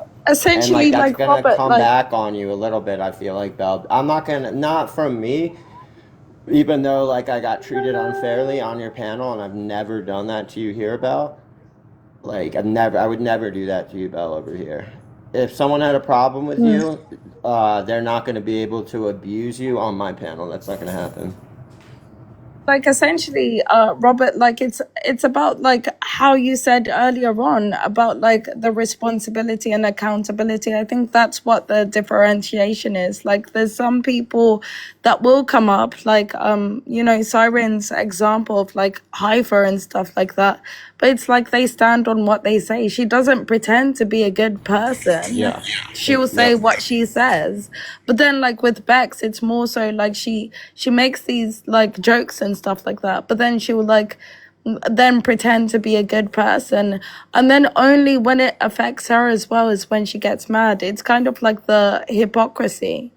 And, Essentially, like, that's like gonna Robert, come like back on you a little bit, I feel like, Belle. I'm not gonna, not from me, even though, like, I got treated unfairly on your panel, and I've never done that to you here, Belle. Like I would never do that to you, Belle, over here. If someone had a problem with Hmm. you, they're not going to be able to abuse you on my panel. That's not going to happen. Like essentially, Robert, like it's about like how you said earlier on about like the responsibility and accountability. I think that's what the differentiation is. Like there's some people that will come up, like you know, Siren's example of like Haifa and stuff like that. But it's like they stand on what they say. She doesn't pretend to be a good person. Yeah. She'll say Yep. what she says. But then like with Bex, it's more so like she makes these like jokes and stuff like that. But then she will like then pretend to be a good person. And then only when it affects her as well is when she gets mad. It's kind of like the hypocrisy.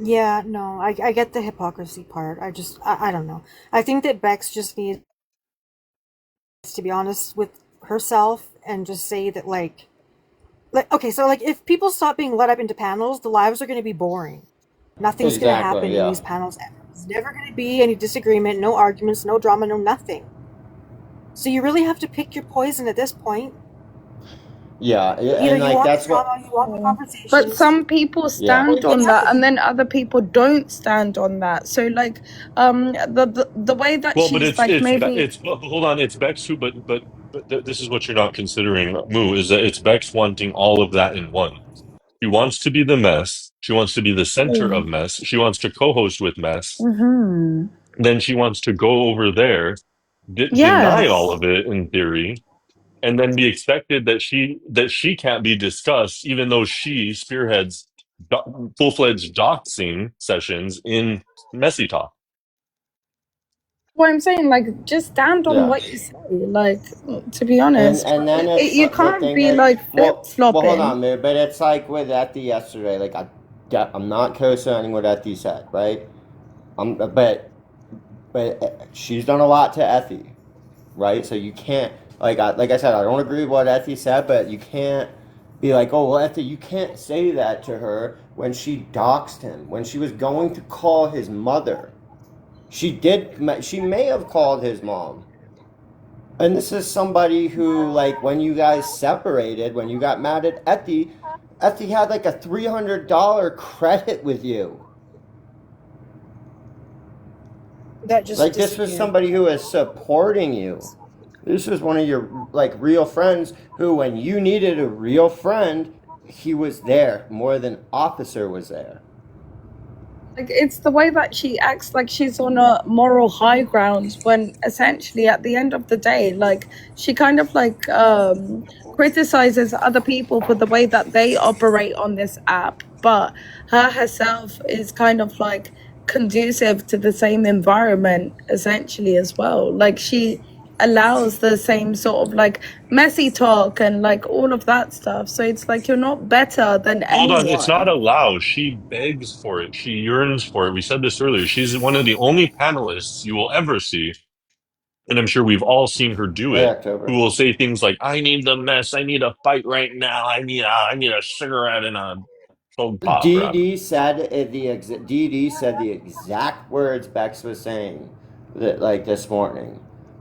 Yeah, no, I get the hypocrisy part. I don't know. I think that Bex just needs to be honest with herself and just say that like okay, so like if people stop being let up into panels, the lives are going to be boring. Nothing's going to happen Exactly. in Yeah. these panels ever. There's never going to be any disagreement, no arguments, no drama, no nothing. So you really have to pick your poison at this point. Yeah. Either And you like want the that's what. drama, you want the conversation. But some people Yeah. stand on that, and then other people don't stand on that. So like, the way that Well, but she's like maybe. hold on, it's Bex who, but this is what you're not considering, Moo, is that it's Bex wanting all of that in one. She wants to be the mess. She wants to be the center of mess. She wants to co-host with mess. Mm-hmm. Then she wants to go over there, deny Yes. all of it in theory, and then be expected that she can't be discussed, even though she spearheads full-fledged doxing sessions in Messy Talk. What I'm saying, like, just stand on Yeah. what you say. Like, to be honest, And then it's you the can't thing be is, like well, flip hold flopping. on, man. But it's like with Ethy yesterday. Like I'm not co-signing what Ethy said, right? But she's done a lot to Ethy, right? So you can't like I said, I don't agree with what Ethy said, but you can't be like, oh well, Ethy, you can't say that to her when she doxed him, when she was going to call his mother. She may have called his mom. And this is somebody who, like, when you guys separated, when you got mad at Ethy had like a $300 credit with you. That just Like, this was somebody who was supporting you. This was one of your, like, real friends who, when you needed a real friend, he was there more than Officer was there. Like, it's the way that she acts like she's on a moral high ground when essentially at the end of the day, like, she kind of like criticizes other people for the way that they operate on this app, but her herself is kind of like conducive to the same environment essentially as well. Like, she allows the same sort of like messy talk and like all of that stuff. So it's like you're not better than Hold on, it's not anyone. allow. She begs for it. She yearns for it. We said this earlier. She's one of the only panelists you will ever see, and I'm sure we've all seen her do Hey, it, October. who will say things like, I need the mess. I need a fight right now. I need a cigarette and a cold pop. Or, DD said DD said the exact words Bex was saying that like this morning,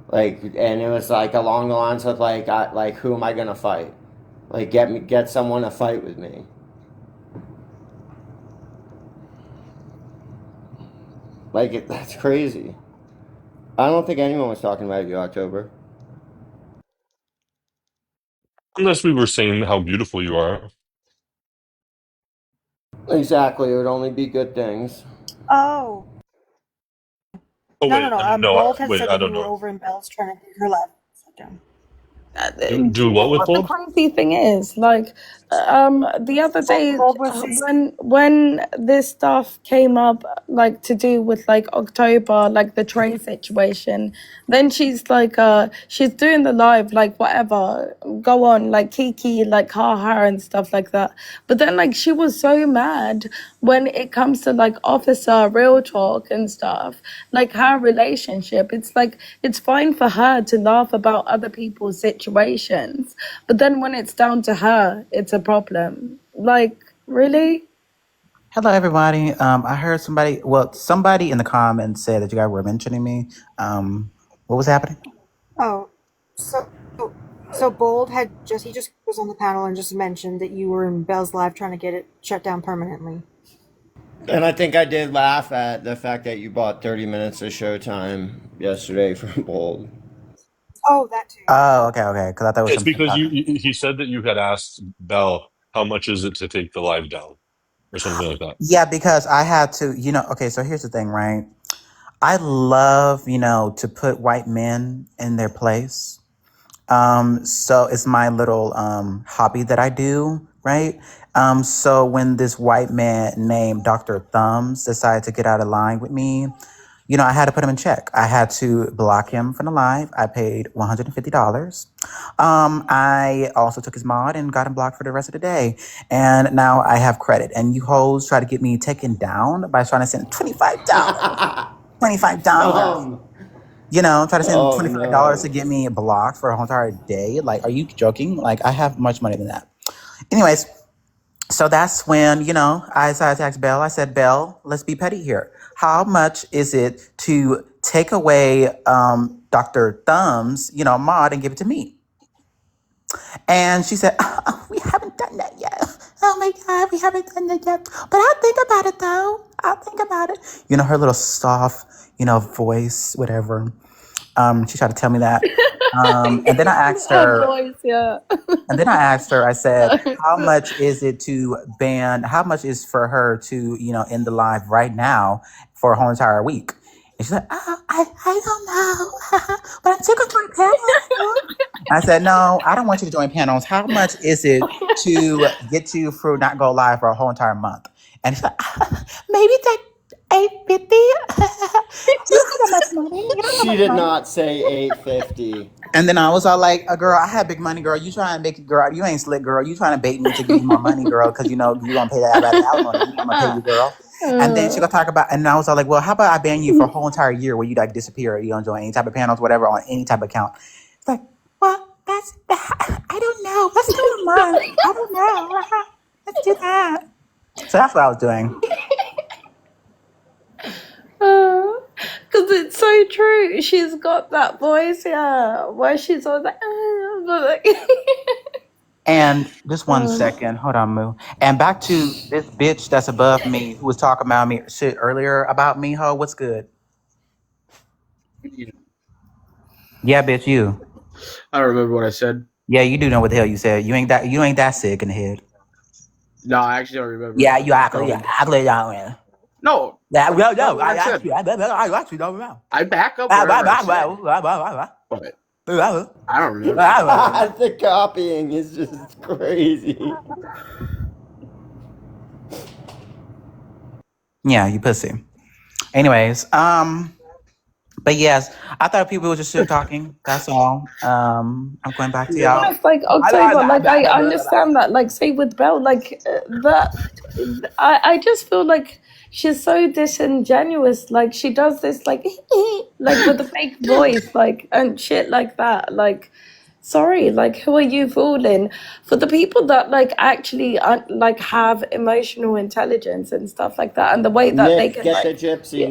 like, and it was like along the lines of like who am I gonna fight? Like get someone to fight with me. Like that's crazy. I don't think anyone was talking about you, October. unless we were saying how beautiful you are. Exactly, it would only be good things. Oh. Oh, No, wait, no, no. no, Bold had wait, said I that you don't were know. over in Belle's trying to get her life down. Do You what know with what the Bold? crazy thing is? Like, the other day, Bold was saying, when this stuff came up, like to do with like October, like the train situation, then she's like, she's doing the live, like whatever, go on, like Kiki, like ha and stuff like that. But then like she was so mad when it comes to like Officer Real Talk and stuff, like her relationship. It's like it's fine for her to laugh about other people's situations, but then when it's down to her, it's a problem. Like, really? Hello, everybody. I heard somebody in the comments said that you guys were mentioning me. What was happening? Oh, so so Bold he just was on the panel and just mentioned that you were in Bell's Live trying to get it shut down permanently. And I think I did laugh at the fact that you bought 30 minutes of showtime yesterday from Bold. Oh, that too. Oh, okay. Because I thought it was It's some because TikTok. he said that you had asked Bell how much is it to take the live down or something like that. Yeah, because I had to, okay, so here's the thing, right? I love, to put white men in their place. So it's my little hobby that I do, right? So when this white man named Dr. Thumbs decided to get out of line with me, I had to put him in check. I had to block him from the live. I paid $150. I also took his mod and got him blocked for the rest of the day. And now I have credit. And you hoes try to get me taken down by trying to send $25. $25. Try to send $25 to get me blocked for a whole entire day. Like, are you joking? Like, I have much money than that. Anyways, so that's when, I decided to ask Belle. I said, Belle, let's be petty here. How much is it to take away Dr. Thumb's, mod and give it to me? And she said, we haven't done that yet. Oh my God, we haven't done that yet. But I'll think about it though. I'll think about it. Her little soft, voice, whatever. She tried to tell me that. And then I asked her, I said, how much is for her to, end the live right now for a whole entire week? And she's like, I don't know, but I'm still going to join panels. I said, no, I don't want you to join panels. How much is it to get you through not go live for a whole entire month? And she's like, maybe take $850. She did not say $850. And then I was all like, girl, I have big money, girl. You trying to make it, girl. You ain't slick, girl. You trying to bait me to give you more money, girl, because you going to pay that alimony. I'm going to pay you, girl. And then she gonna talk about, and I was all like, well, how about I ban you for a whole entire year where you like disappear, you don't join any type of panels, whatever, on any type of account. It's like, well, I don't know. Let's do a month. I don't know. Let's do that. So that's what I was doing. Because it's so true. She's got that voice, where she's always like, And just one second. Hold on, Moo. And back to this bitch that's above me who was talking about me shit earlier about me, ho. What's good? Yeah, bitch, you. I don't remember what I said. Yeah, you do know what the hell you said. You ain't that sick in the head. No, I actually don't remember. Yeah, you actually don't. No. Yeah, well, no, I actually don't know. I back up whatever I said. But I don't remember. The copying is just crazy. Yeah, you pussy. Anyways, but yes, I thought people were just shit talking. That's all. I'm going back to y'all. It's like October, like I understand that, like say with Belle, like that. I just feel like she's so disingenuous. Like she does this, like with a fake voice, like and shit like that. Like, sorry, like who are you fooling? For the people that like actually like have emotional intelligence and stuff like that, and the way that they can get the gypsy,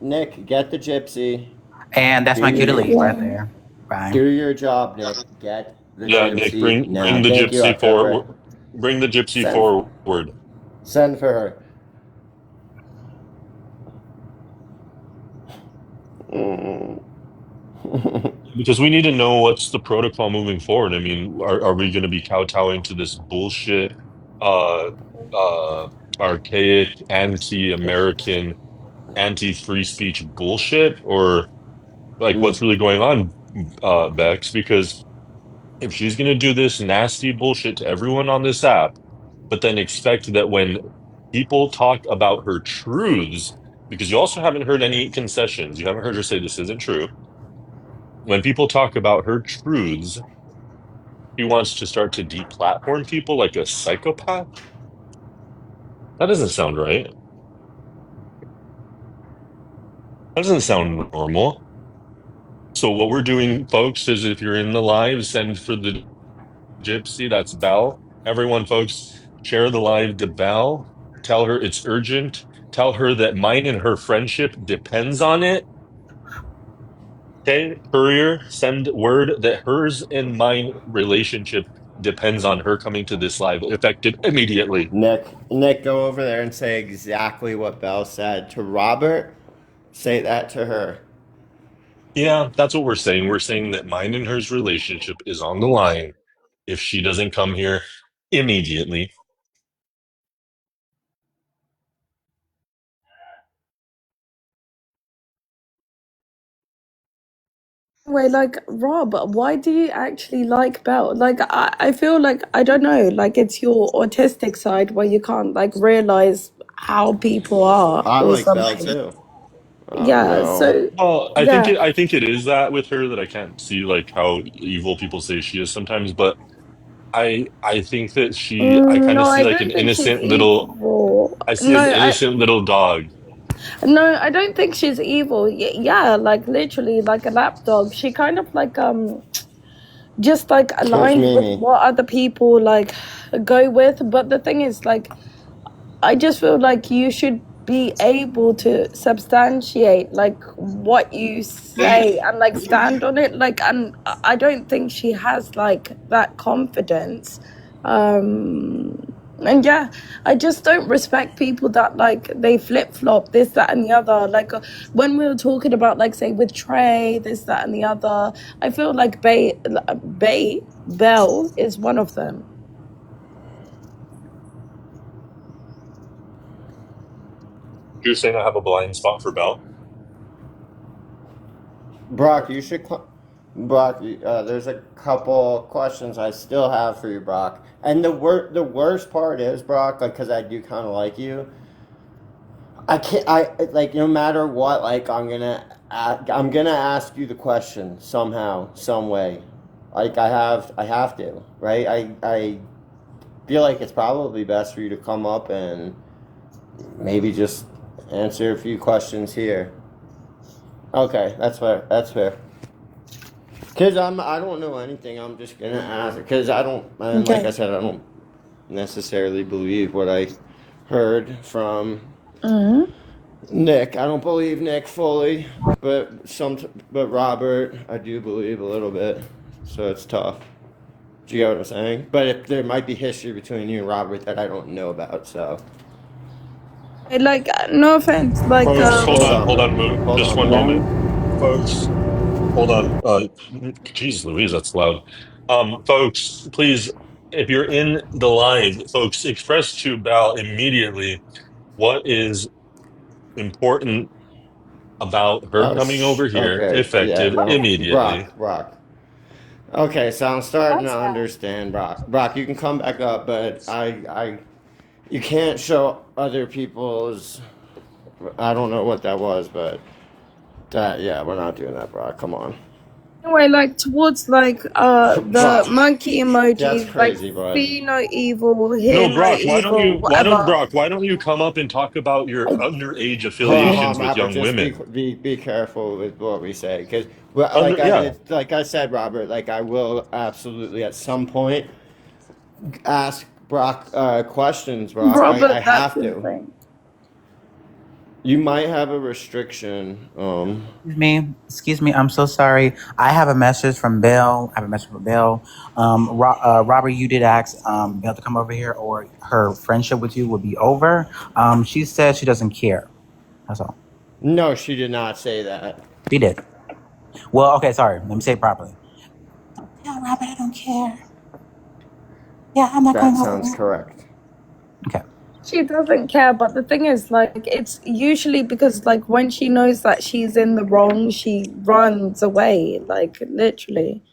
Nick, get the gypsy. And that's my cue to leave right there. Bye. Do your job, Nick. Get the gypsy. Nick, bring the gypsy forward. Bring the gypsy forward. Send for her. Because we need to know what's the protocol moving forward. I mean, are we going to be kowtowing to this bullshit, archaic, anti-American, anti-free speech bullshit, or like what's really going on, Bex? Because if she's going to do this nasty bullshit to everyone on this app, but then expect that when people talk about her truths, because you also haven't heard any concessions, you haven't heard her say this isn't true. When people talk about her truths, he wants to start to deplatform people like a psychopath. That doesn't sound right. That doesn't sound normal. So what we're doing, folks, is if you're in the live, send for the gypsy. That's Belle. Everyone, folks, share the live to Belle. Tell her it's urgent. Tell her that mine and her friendship depends on it. Okay, courier, send word that hers and mine relationship depends on her coming to this live, effective immediately. Nick, go over there and say exactly what Belle said to Robert. Say that to her. Yeah, that's what we're saying. We're saying that mine and hers relationship is on the line if she doesn't come here immediately. Wait, like Rob, why do you actually like Belle? Like I feel like I don't know, like it's your autistic side where you can't like realize how people are I or like Belle something. too. Yeah, No. so Well, yeah. I think it is that with her that I can't see like how evil people say she is sometimes, but I think that I kind No, of see I like an don't think she's innocent little evil. I see No, an innocent little dog. I don't think she's evil. Yeah, like literally like a lapdog. She kind of like just like Where's aligned with Mimi? what other people like go with. But the thing is, like, I just feel like you should be able to substantiate like what you say and like stand on it. Like, and I don't think she has like that confidence. And yeah, I just don't respect people that like they flip flop this, that, and the other. Like when we were talking about like say with Trey, this, that, and the other, I feel like Belle is one of them. You're saying I have a blind spot for Belle? Brock, you should. Brock, there's a couple questions I still have for you, Brock. And the worst part is, Brock, like, because I do kind of like you. I can't. I like no matter what. Like I'm gonna ask you the question somehow, some way. Like I have to, right? I feel like it's probably best for you to come up and maybe just answer a few questions here. Okay, that's fair. That's fair. Cause I don't know anything. I'm just gonna ask because I don't. And like I said, I don't necessarily believe what I heard from Nick. I don't believe Nick fully, but Robert, I do believe a little bit. So it's tough. Do you get what I'm saying? But there might be history between you and Robert that I don't know about. So Like no offense, like Folks, hold on, Moon. hold Just on, one Moon. moment. Folks, hold on. Jeez Louise, that's loud. Folks, please, if you're in the line, folks, express to Belle immediately what is important about her coming over here, Okay, yeah, effective no, immediately. Brock. Okay, so I'm starting that's to understand, Brock. Brock, you can come back up, but you can't show other people's. I don't know what that was, but yeah, we're not doing that, Brock. Come on. anyway, like towards like the Brock, monkey that's emojis, like crazy, bud. see no evil, hear No, no Brock, evil, whatever. why don't you come up and talk about your underage Hold affiliations on, with Robert. young Just women? be careful with what we say, because Yeah. like I said, Robert. Like I will absolutely at some point ask Brock questions, Brock. Robert, I that's have to. insane. You might have a restriction. Excuse me. I'm so sorry. I have a message from Belle. Robert, you did ask Belle to come over here, or her friendship with you would be over. She said she doesn't care. That's all. No, she did not say that. She did. Well, okay. Sorry. Let me say it properly. No, Robert, I don't care. Yeah, I'm not That going sounds over. correct. Okay. She doesn't care, but the thing is, like, it's usually because, like, when she knows that she's in the wrong, she runs away, like, literally.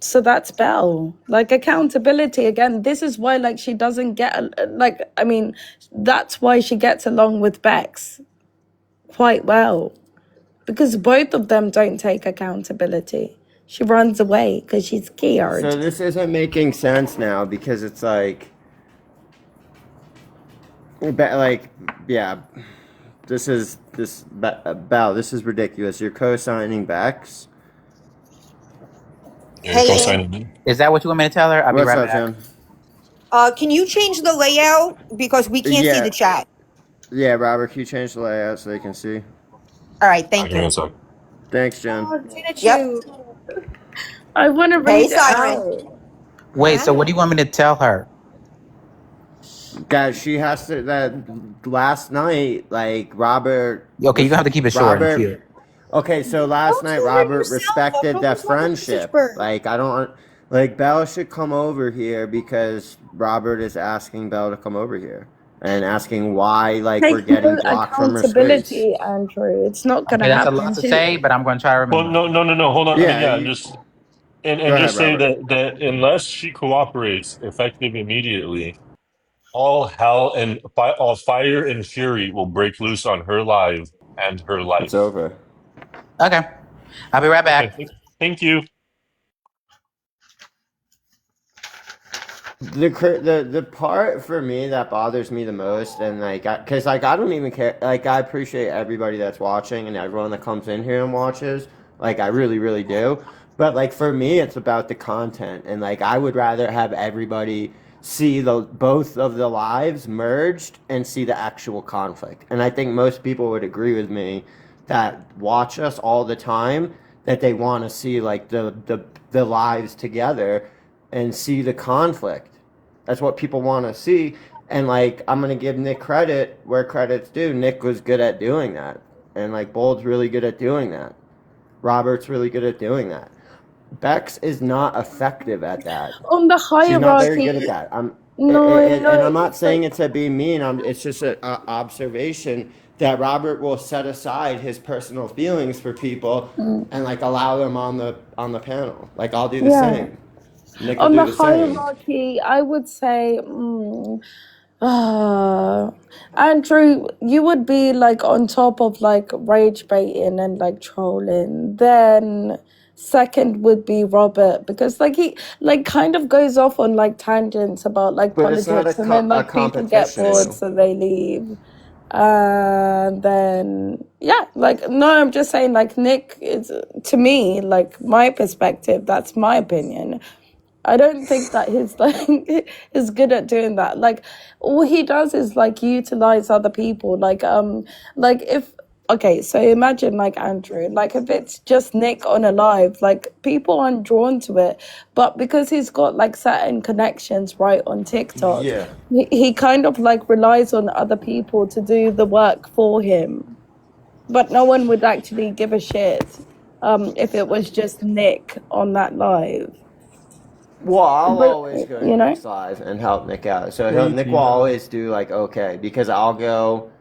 So that's Belle. Like, accountability, again, this is why, like, she doesn't get, like, I mean, that's why she gets along with Bex quite well. Because both of them don't take accountability. She runs away because she's scared. So this isn't making sense now because it's like, yeah, Belle, this is ridiculous. You're co-signing Bex. You're co-signing me. Is that what you want me to tell her? I'll be What's right up, back. Jim? Can you change the layout because we can't see Yeah. the chat? Yeah, Robert, can you change the layout so they can see? All right, I'll thank give me you. a sec. Thanks, Jen. Oh, Tina Yep. Chu. I want to Hey, read it Siren. out. Wait, so what do you want me to tell her? That she has to. That last night, like Robert. Okay, you're gonna have to keep it short and cute. Okay, so last night Robert respected their friendship. Like I don't. Like Belle should come over here because Robert is asking Belle to come over here and asking why, like we're Take getting no blocked from her space. accountability, Andrew. It's not gonna Okay, that's a happen. lot to say, but I'm going to try to remember. Well, no. Hold on. Yeah, Yeah, you- just and Go just say ahead, Robert. that unless she cooperates effective immediately, all hell and all fire and fury will break loose on her life and her life. It's over. Okay, I'll be right back. Okay, thank you. The part for me that bothers me the most, and like, cause like I don't even care. Like I appreciate everybody that's watching and everyone that comes in here and watches. Like I really, really do. But like for me, it's about the content, and like I would rather have everybody see both of the lives merged and see the actual conflict. And I think most people would agree with me that watch us all the time that they want to see like the lives together and see the conflict. That's what people want to see. And like I'm gonna give Nick credit where credit's due. Nick was good at doing that, and like Bold's really good at doing that. Robert's really good at doing that. Bex is not effective at that. On the She's not hierarchy. very good at that. And I'm not saying it to be mean. It's just an observation that Robert will set aside his personal feelings for people and like allow them on the panel. Like I'll do the same. Nick will On do the the same. hierarchy, I would say, Andrew, you would be like on top of like rage baiting and like trolling. Then second would be Robert because like he like kind of goes off on like tangents about like But it's not politics and then like people get competition. bored so they leave. And then yeah, like no, I'm just saying like Nick is to me like my perspective. That's my opinion. I don't think that he's like is good at doing that. Like all he does is like utilize other people. Like if okay, so imagine like Andrew, like if it's just Nick on a live, like people aren't drawn to it. But because he's got like certain connections right on TikTok, Yeah. he kind of like relies on other people to do the work for him. But no one would actually give a shit if it was just Nick on that live. Well, I'll But always go to you know, Nick's live and help Nick out. So Hey, Nick will Tina. always do like okay because I'll go.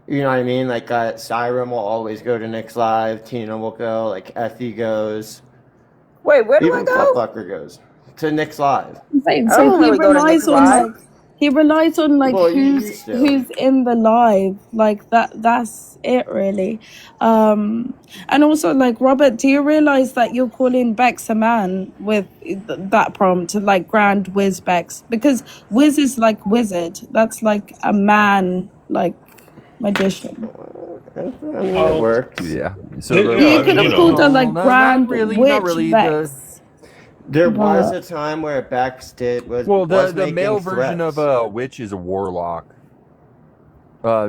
You know what I mean? Like Siren will always go to Nick's live. Tina will go. Like Effie goes. Wait, where do I Even go? Fucker goes to Nick's live. saying. I So don't he really go to relies Nick's on live. like he relies on like Well, you who's used to. who's in the live, like that's it really. And also like Robert, do you realize that you're calling Bex a man with that prompt, like Grand Wiz Bex? Because Wiz is like wizard. That's like a man, like magician. I mean, it Oh, works. Yeah. So yeah, the, You I could mean, have you called know. her like no, not Grand really, Witch not really. Bex. There was But a time where Bex was The making male version threats. of a witch is a warlock.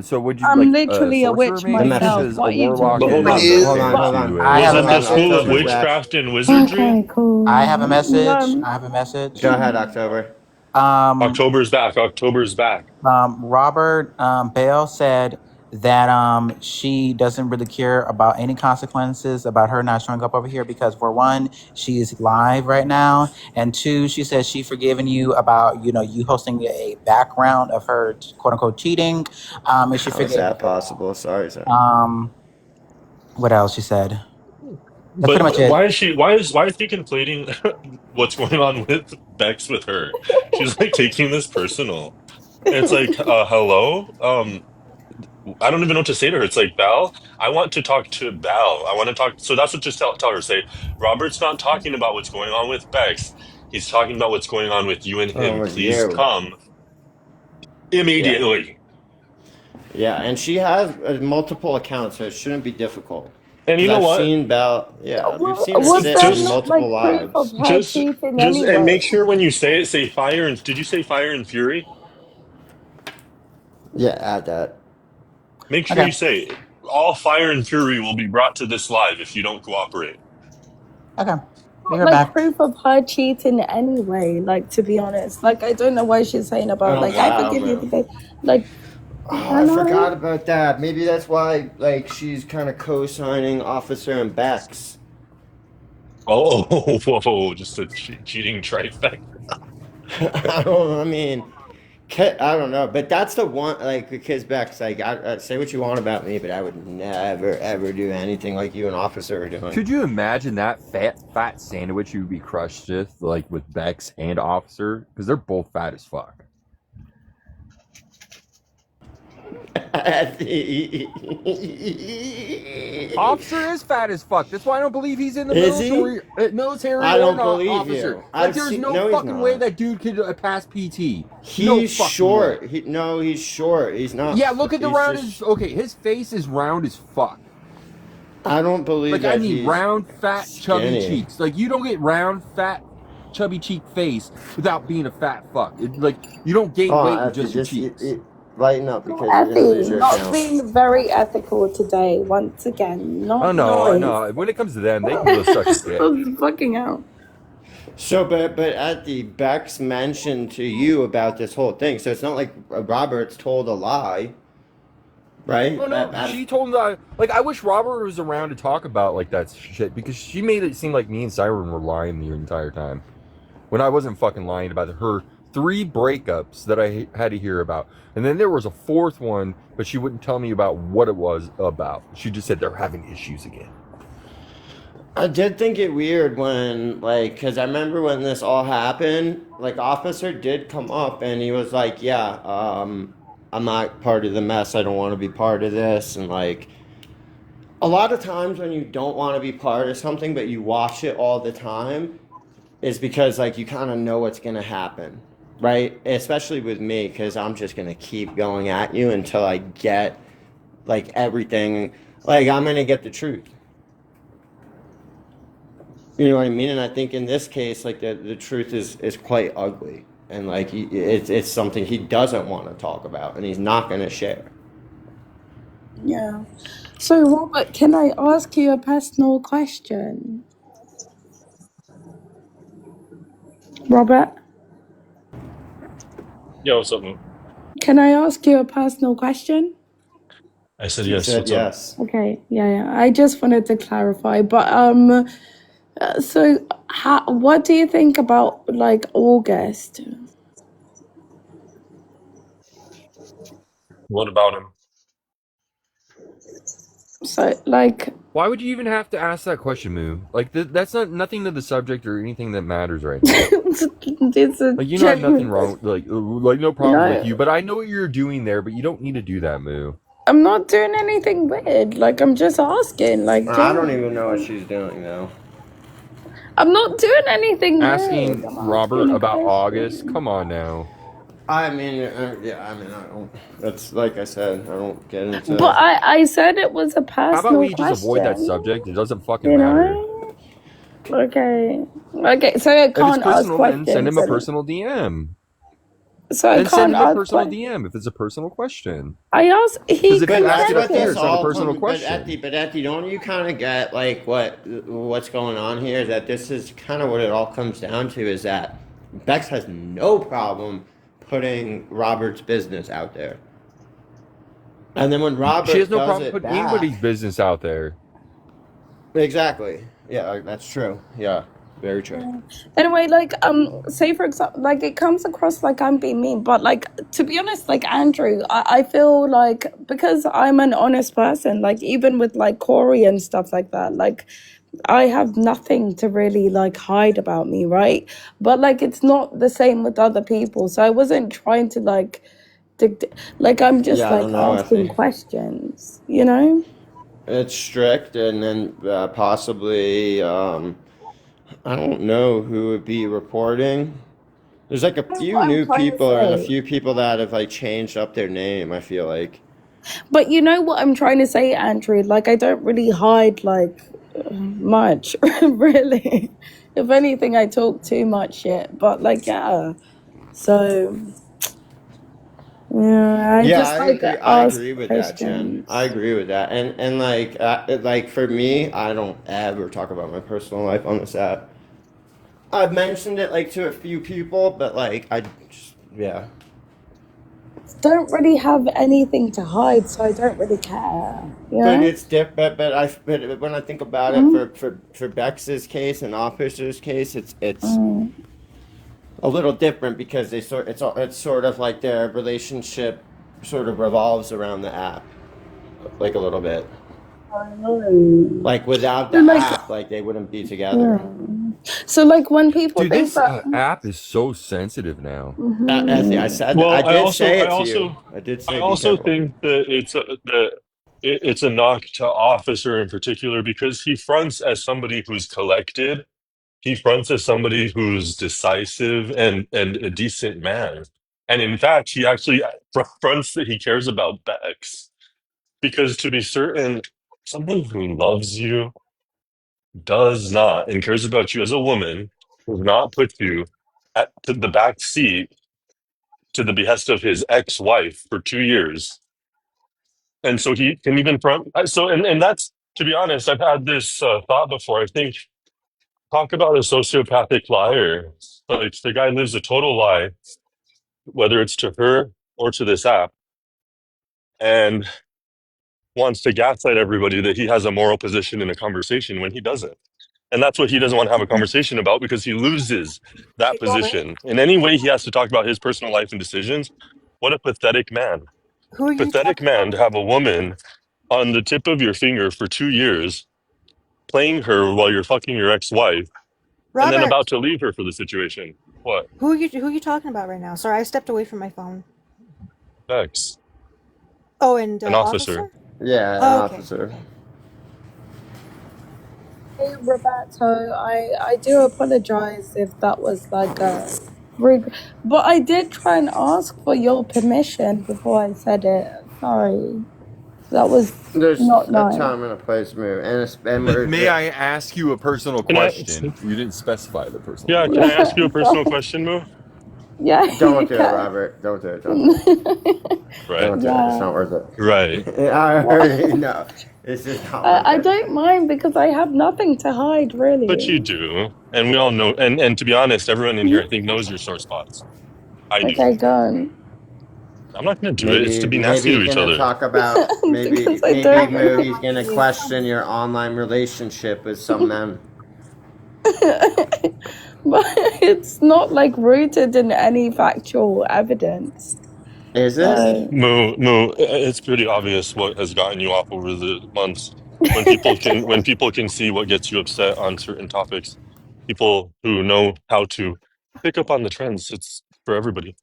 So would you I'm like literally a sorcerer witch maybe? myself. Because a What are you warlock But talking hold is on. about? Hold akin on. to I a have Was a it the Hold on. school of message. October's back. witchcraft and wizardry? Okay, cool. I have a message. No, I have a message. Go ahead, October. October's back. October's back. Robert Bale said that she doesn't really care about any consequences about her not showing up over here because for one, she is live right now, and two, she says she forgiven you about you hosting a background of her quote unquote cheating, and she How is forgave that you for that. possible? Sorry, sir. What else she said? That's But pretty much it. why is she conflating what's going on with Bex with her? She's like taking this personal. It's like, hello? I don't even know what to say to her. It's like, Belle, I want to talk to Belle. I want to talk. So that's what just tell her. Say, Robert's not talking about what's going on with Bex. He's talking about what's going on with you and him. With Please you. come Yeah. immediately. Yeah, and she has multiple accounts, so it shouldn't be difficult. And you Because know I've what? seen Belle. Yeah, we've Well, seen her was say there that in not Just, like multiple proof of lives. her just, cheating and anyway? make sure when you say it, say fire and. Did you say fire and fury? Yeah, add that. Make sure Okay. you say all fire and fury will be brought to this live if you don't cooperate. Okay. Be right Like back. proof of her cheating anyway. Like to be honest, like I don't know why she's saying about Oh like I wow, forgive you, man. but like Oh, I hello. forgot about that. Maybe that's why, like, she's kind of co-signing Officer and Bex. Oh, whoa! Just a cheating trifecta. I don't. I mean, I don't know, but that's the one. Like, because Bex, like, I say what you want about me, but I would never ever do anything like you and Officer are doing. Could you imagine that fat sandwich you would be crushed with, like with Bex and Officer? Because they're both fat as fuck. Officer is fat as fuck. That's why I don't believe he's in the Is he? military I or don't not believe officer. you. Like, I've there's seen. no No, he's fucking way not. that dude could pass PT. He's No fucking short. way. No, he's short. He's not. Yeah, look at the he's round. just- His face is round as fuck. I don't believe Like, that I need he's round, fat, chubby skinny. cheeks. Like, you don't get round, fat, chubby cheek face without being a fat fuck. Like, you don't gain Oh, weight with Effie, just your cheeks. lighten up because you're gonna lose Effie, your not account. being very ethical today. Once again, Oh not no, nice. no. When it comes to them, they can go suck a dick. Fucking hell. So, but at the Bex mentioned to you about this whole thing, so it's not like Robert's told a lie, right? Oh no, she told me that. Like, I wish Robert was around to talk about like that shit because she made it seem like me and Siren were lying the entire time, when I wasn't fucking lying about her 3 breakups that I had to hear about, and then there was a 4th one, but she wouldn't tell me about what it was about. She just said they're having issues again. I did think it weird when, like, because I remember when this all happened, like, Officer did come up and he was like, yeah, I'm not part of the mess. I don't want to be part of this. And, like, a lot of times when you don't want to be part of something, but you watch it all the time, is because, like, you kind of know what's going to happen, right? Especially with me, because I'm just going to keep going at you until I get, like, everything. Like, I'm going to get the truth. You know what I mean? And I think in this case, like the truth is quite ugly, and like it's something he doesn't want to talk about, and he's not going to share. Yeah. So, Robert, can I ask you a personal question? Robert, Yo, what's up, man? can I ask you a personal question? I said He yes. said What's up? yes. Okay, yeah. I just wanted to clarify, but so what do you think about like August? What about him? So like, Why would you even have to ask that question, Moo? Like, that's not nothing to the subject or anything that matters right now. it's a Like, you know, nothing genuine. wrong. Like no problem with No, you. But I know what you're doing there. But you don't need to do that, Moo. I'm not doing anything weird. Like, I'm just asking. Like, I don't yeah. even know what she's doing though. I'm not doing anything weird. Asking I'm Robert asking a about August. question. Come on now. I mean, yeah. I mean, I don't. That's like I said. I don't get into. But I said it was a How about personal we just avoid that question. subject? It doesn't fucking You matter. know? Okay. Okay. So I If it's can't ask personal, then send him questions. a personal DM. So I Then send can't him a ask personal questions. DM if it's a personal question. I asked. He Because if But you ask that's it what up here, this it's not a all personal comes. question. But Etty, don't you kind of get like what's going on here? Is that this is kind of what it all comes down to? Is that Bex has no problem putting Robert's business out there, and then when Robert She has no does problem it putting back, anybody's business out there. exactly. Yeah, that's true. Yeah, very true. Anyway, like say for example, like it comes across like I'm being mean, but like to be honest, like Andrew, I feel like because I'm an honest person, like even with like Corey and stuff like that, like I have nothing to really like hide about me, right? But like it's not the same with other people, so I wasn't trying to like like I'm just Yeah, I like don't know, asking Effie. questions, you know? It's strict, and then possibly I don't know who would be reporting. There's like a That's few what I'm new trying to people and a say. few people that have like changed up their name. I feel like. But you know what I'm trying to say, Andrew? Like, I don't really hide, like, much, really. If anything, I talk too much shit. But, like, yeah. So, yeah, I just, like, I ask agree with that, Jen. questions. I agree with that. And like for me, I don't ever talk about my personal life on this app. I've mentioned it like to a few people, but like I just yeah. Don't really have anything to hide, so I don't really care. But Yeah? it's different. But when I think about it, for Bex's case and Officer's case, it's a little different because it's sort of like their relationship sort of revolves around the app, like a little bit. Like without the Like, app, like they wouldn't be together. so, like, when people Dude, think this that. app is so sensitive now. Anthony, I said Well, I did say I it to you. also, I did I say be also careful. think that it's a knock to Officer in particular because he fronts as somebody who's collected. He fronts as somebody who's decisive and a decent man. And in fact, he actually fronts that he cares about Bex. Because to be certain, someone who loves you does not and cares about you as a woman does not put you to the back seat to the behest of his ex-wife for 2 years. And so he can even front. And that's, to be honest, I've had this thought before. I think, talk about a sociopathic liar. Like the guy lives a total lie, whether it's to her or to this app, and wants to gaslight everybody that he has a moral position in a conversation when he doesn't. And that's what he doesn't want to have a conversation about because he loses that position. In any way he has to talk about his personal life and decisions. What a pathetic man. Who are you Pathetic talking about? man to have a woman on the tip of your finger for 2 years, playing her while you're fucking your ex-wife, and then Robert, about to leave her for the situation. What? who are you talking about right now? Sorry, I stepped away from my phone. Ex. Oh, and An officer. officer? Yeah, an Oh, okay. officer. Hey, Roberto, I do apologize if that was like a rude, but I did try and ask for your permission before I said it. Sorry, that was There's not a nice. time and a place move, and we're May I ask you a personal Can I? question? You didn't specify the personal Yeah. Can question. I ask you a personal question, Mo? Yeah, don't you do it, can. Robert. Don't do it. Don't do it. Right. Don't do it. It's Yeah, not worth it. Right. I already know. It's just not worth I it. don't mind because I have nothing to hide, really. But you do, and we all know. And to be honest, everyone in here, I think, knows your sore spots. I do. Okay, go on. I'm not going to do it. It's to be Maybe nasty to he's each gonna other. talk about Because I maybe don't. Moo, he's gonna question your online relationship with some men. But it's not like rooted in any factual evidence. Is it? So Moo, it's pretty obvious what has gotten you off over the months. When people can see what gets you upset on certain topics, people who know how to pick up on the trends. It's for everybody.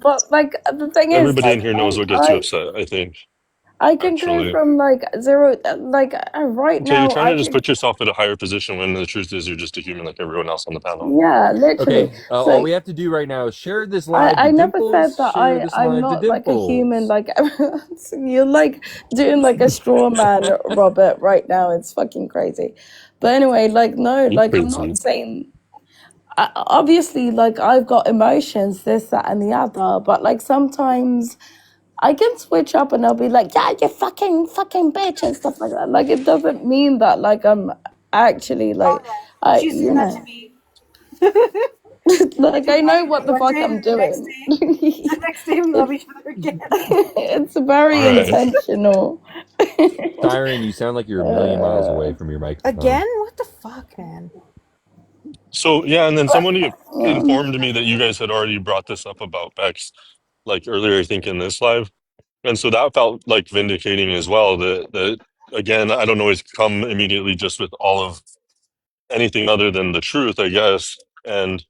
but like the thing is, Everybody in like here knows what gets you upset, I think. I can go Actually. from like zero, like right So you're now trying I to just can, put yourself at a higher position when the truth is you're just a human like everyone else on the panel. yeah, literally. Okay, all So we have to do right now is share this live I to never said Dimples. that Share this I'm live to not like a human Dimples. like everyone else. You're like doing like a straw man, Robert, right now. It's fucking crazy. But anyway, like no, You're like I'm crazy. not saying. Obviously, like I've got emotions, this, that, and the other. But like sometimes I can switch up and I'll be like, yeah, you fucking bitch and stuff like that. Like it doesn't mean that like I'm actually like She you said that to know. me. Like I know what the One fuck day, I'm the next doing. day, the next day we love each other again. It's very Right. intentional. Siren, you sound like you're a million miles away from your microphone. Again? What the fuck, man? So yeah, and then somebody informed me that you guys had already brought this up about Bex, like earlier, I think in this live, and so that felt like vindicating as well. That again, I don't always come immediately just with all of anything other than the truth, I guess, and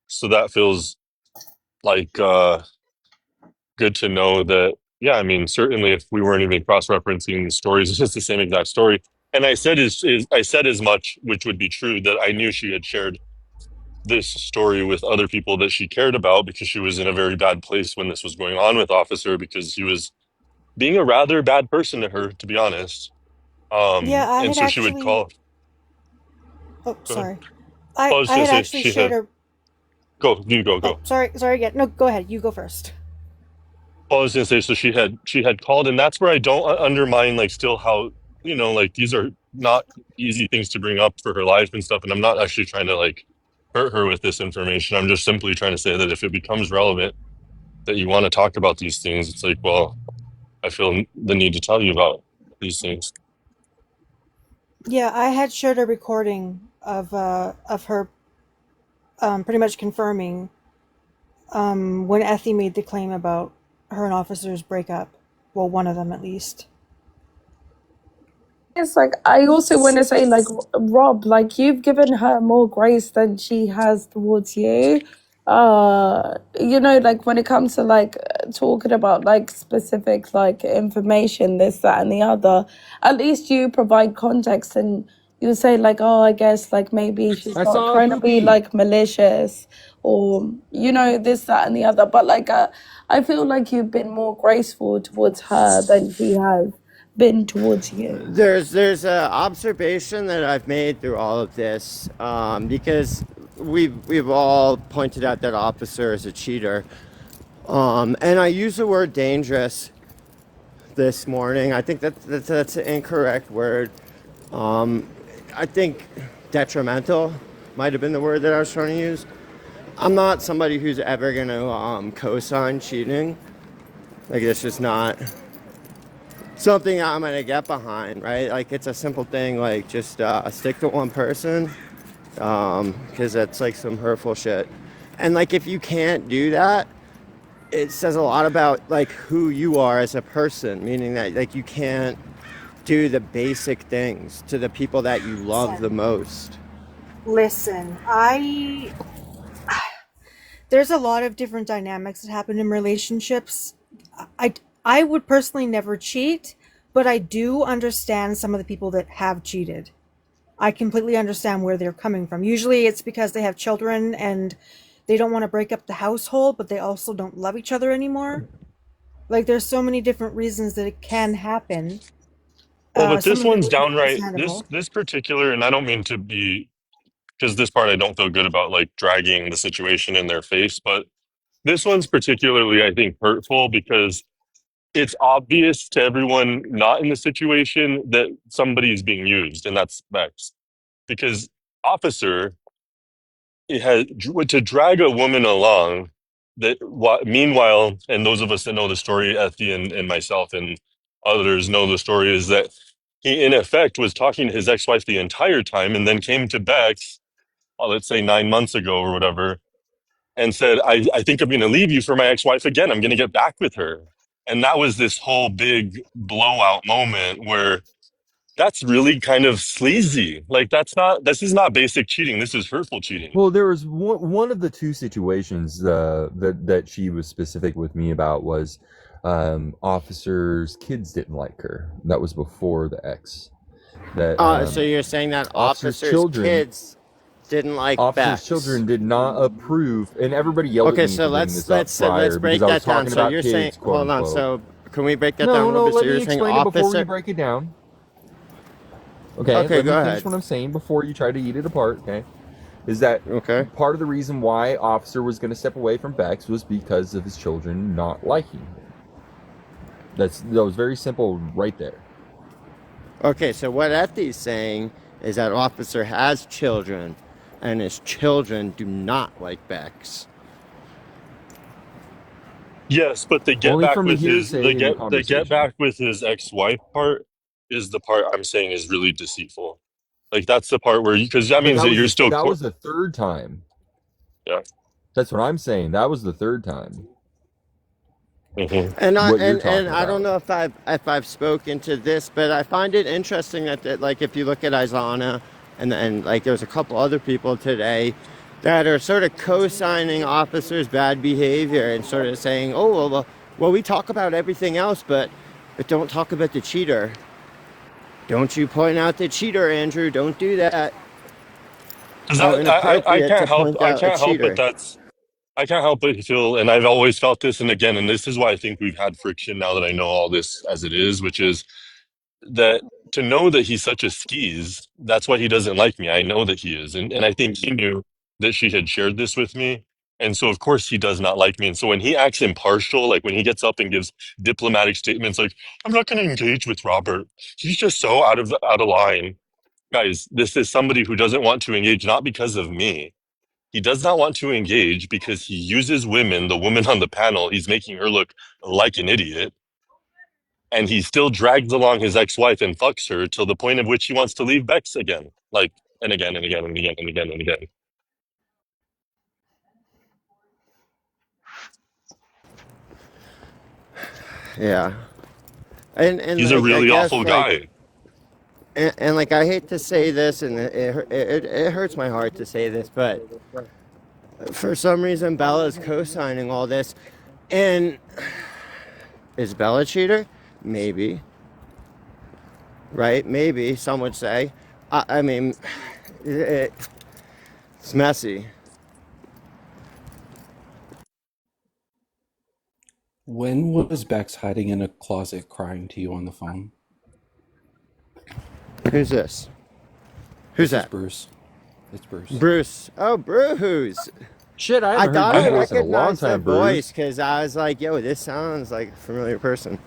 so that feels like good to know that. Yeah, I mean, certainly if we weren't even cross-referencing the stories, it's just the same exact story. And I said I said as much, which would be true, that I knew she had shared this story with other people that she cared about because she was in a very bad place when this was going on with Officer, because he was being a rather bad person to her, to be honest. Yeah, I And had so she would actually. call. Oh, Go ahead. sorry. I was I gonna had say actually she shared had. a. Go, you go, Oh, go. sorry again. No, go ahead. You go first. I was gonna say, so she had called, and that's where I don't undermine like still how, like these are not easy things to bring up for her life and stuff, and I'm not actually trying to like hurt her with this information. I'm just simply trying to say that if it becomes relevant that you want to talk about these things, it's like, well, I feel the need to tell you about these things. Yeah, I had shared a recording of her pretty much confirming when Effie made the claim about her and Officer's breakup. Well, one of them at least. It's like I also want to say, like, Rob, like you've given her more grace than she has towards you. Like when it comes to like talking about like specific like information, this, that, and the other, at least you provide context and you say like, oh, I guess like maybe she's I not saw a trying to be poopy. like malicious or this, that, and the other. But like, I feel like you've been more graceful towards her than she has been towards you. There's a observation that I've made through all of this, because we've all pointed out that Officer is a cheater, and I use the word dangerous this morning. I think that's an incorrect word. I think detrimental might have been the word that I was trying to use. I'm not somebody who's ever gonna co-sign cheating. Like, it's just not something I'm gonna get behind, right? Like, it's a simple thing, like just stick to one person, because that's like some hurtful shit. And like, if you can't do that, it says a lot about like who you are as a person, meaning that like you can't do the basic things to the people that you love the most. Listen, there's a lot of different dynamics that happen in relationships. I would personally never cheat, but I do understand some of the people that have cheated. I completely understand where they're coming from. Usually it's because they have children and they don't want to break up the household, but they also don't love each other anymore. Like, there's so many different reasons that it can happen. Well, but Some this of it one's would be downright understandable. this particular, and I don't mean to be, because this part I don't feel good about like dragging the situation in their face, but this one's particularly, I think, hurtful because it's obvious to everyone not in the situation that somebody is being used, and that's Bex. Because Officer, it has to drag a woman along that meanwhile, and those of us that know the story, Effie and myself and others know the story, is that he in effect was talking to his ex-wife the entire time and then came to Bex, let's say 9 months ago or whatever, and said, I think I'm going to leave you for my ex-wife again. I'm going to get back with her. And that was this whole big blowout moment where that's really kind of sleazy. Like, this is not basic cheating. This is hurtful cheating. Well, there was one of the two situations that she was specific with me about was Officer's kids didn't like her. That was before the ex. That So you're saying that Officer's Officer's kids didn't like Officer's Bex? children did not approve, and everybody yelled Okay, at me so for bringing this up prior let's break because I was that down. talking So about you're kids, saying, quote hold on. unquote. So can we break that down a little bit? So Let you're me saying explain it before Officer. we break it down. Okay, Okay, let me go finish ahead. what I'm saying before you try to eat it apart, okay? Is that part of the reason why Officer was going to step away from Bex was because of his children not liking him. That was very simple right there. Okay, so what Effie's saying is that Officer has children, and his children do not like Bex. Yes, but they get Only back from the with his hearsay in the they get conversation. back with his ex-wife part is the part I'm saying is really deceitful. Like, that's the part where because that means that you're still that was the third time. Yeah. That's what I'm saying. That was the third time. Mm-hmm. And What you're talking I don't know if I've spoken to this, but I find it interesting that like if you look at Isana and like there's a couple other people today that are sort of co-signing Officer's bad behavior and sort of saying, oh well we talk about everything else, but don't talk about the cheater. Don't you point out the cheater, Andrew? Don't do that. Because how I inappropriate to can't help point out a cheater. I can't help but feel, and I've always felt this, and again, and this is why I think we've had friction now that I know all this as it is, which is that to know that he's such a skis, that's why he doesn't like me. I know that he is. And I think he knew that she had shared this with me. And so, of course, he does not like me. And so when he acts impartial, like when he gets up and gives diplomatic statements like, I'm not going to engage with Robert. He's just so out of line. Guys, this is somebody who doesn't want to engage, not because of me. He does not want to engage because he uses women, the woman on the panel. He's making her look like an idiot, and he still drags along his ex-wife and fucks her till the point of which he wants to leave Bex again, like, and again and again and again and again and again. Yeah, and He's a like I really guess awful like guy. and like I hate to say this, and it hurts my heart to say this, but for some reason Bella's co-signing all this, and is Bella a cheater? Maybe. Right? Maybe some would say. I mean, it's messy. When was Bex hiding in a closet crying to you on the phone? Who's this? Who's This is that? Bruce. It's Bruce. Bruce. Oh, Bruce. Shit, I I haven't heard thought your I voice in a long recognized the time, Bruce. voice because I was like, yo, this sounds like a familiar person.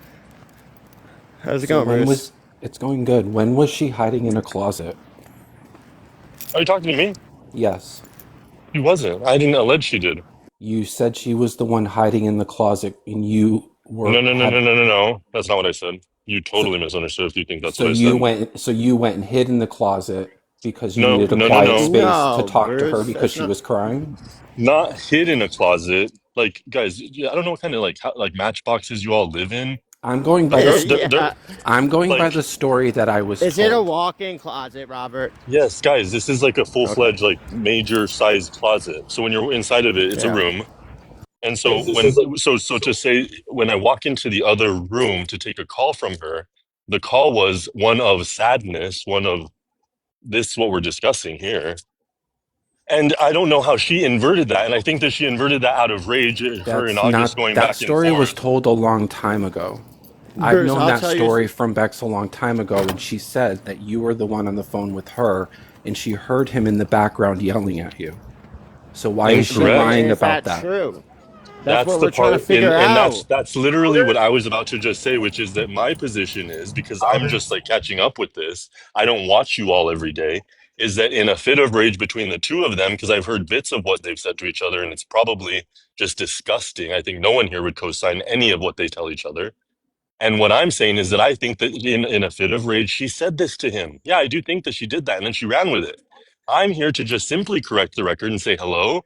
How's it So going, when Bruce? it's going good. When was she hiding in a closet? Are you talking to me? Yes. He wasn't. I didn't allege she did. You said she was the one hiding in the closet and you No, no, no, no, no, no, no. That's not what I said. You totally misunderstood if you think that's what I said. so you went and hid in the closet because you No, needed a no, no, quiet no. space to No, talk to her Bruce, because that's she not. was crying? Not hid in a closet. Like, guys, I don't know what kind of like matchboxes you all live in. I'm going by Like, Yeah. I'm going by like, the story that I was Is it a told. walk-in closet, Robert? yes, guys, this is like a Okay. full-fledged, like major size closet. So when you're inside of it, it's a Yeah. room. And so so to say, when I walk into the other room to take a call from her, the call was one of sadness, one of this, what we're discussing here. And I don't know how she inverted that. And I think that she inverted that out of rage at her and That's August not going that back and story was forth. told a long time ago. I've Bruce, known I'll that tell you. story from Bex a long time ago, and she said that you were the one on the phone with her, and she heard him in the background yelling at you. So why is she Incorrect. lying Is about that that? true? That's That's what the we're trying to part, and, figure and out. that's literally what I was about to just say, which is that my position is, because I'm just like catching up with this, I don't watch you all every day, is that in a fit of rage between the two of them, because I've heard bits of what they've said to each other, and it's probably just disgusting. I think no one here would co-sign any of what they tell each other. And what I'm saying is that I think that in a fit of rage, she said this to him. Yeah, I do think that she did that, and then she ran with it. I'm here to just simply correct the record and say, hello,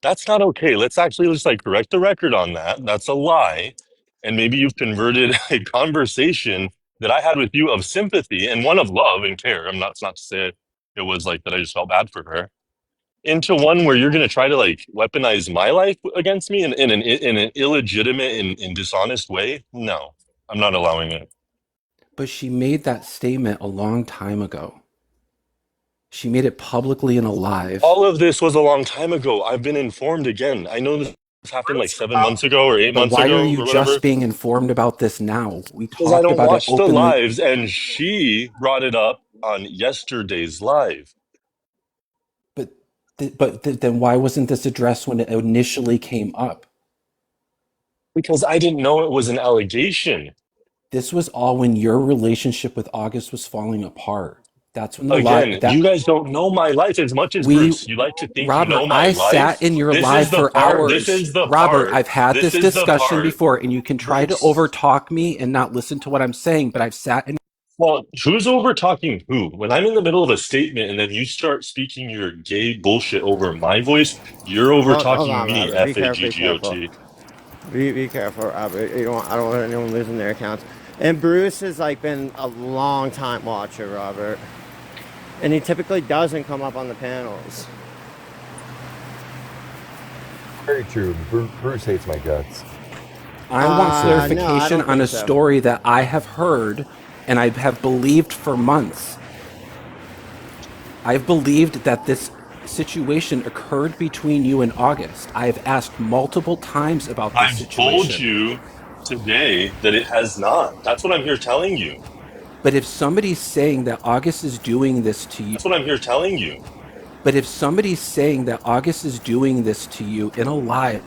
that's not okay. Let's actually just like correct the record on that. That's a lie. And maybe you've converted a conversation that I had with you of sympathy and one of love and care. It's not to say it was like that I just felt bad for her, into one where you're going to try to like weaponize my life against me in an illegitimate and dishonest way. No, I'm not allowing it. But she made that statement a long time ago. She made it publicly and alive. All of this was a long time ago. I've been informed again. I know this happened like 7 months ago or 8 But months why ago are you or whatever. just being informed about this now? We Because I talked don't about it watch the openly. lives, and she brought it up on yesterday's live. But then why wasn't this addressed when it initially came up? Because I didn't know it was an allegation. This was all when your relationship with August was falling apart. That's when the Again, you guys don't know my life as much as Bruce. You like to think you know Robert, my I life. sat in your This live is the for part. hours. This is the Robert, part. I've had this This is the discussion part. before, and you can try to Bruce. overtalk me and not listen to what I'm saying, but I've sat in. Well, who's over talking who? When I'm in the middle of a statement and then you start speaking your gay bullshit over my voice, you're over Hold talking on, me. Robert. Be careful. Be careful. FAGGOT. Be careful, Robert. I don't want anyone losing their accounts. And Bruce has like been a long time watcher, Robert. And he typically doesn't come up on the panels. Very true. Bruce hates my guts. I want no, I clarification don't on a think so. story that I have heard and I have believed for months. I've believed that this situation occurred between you and August. I have asked multiple times about this I've told situation. you today that it has not. That's what I'm here telling you. But if somebody's saying that August is doing this to you, That's what I'm here telling you. but if somebody's saying that August is doing this to you in a live,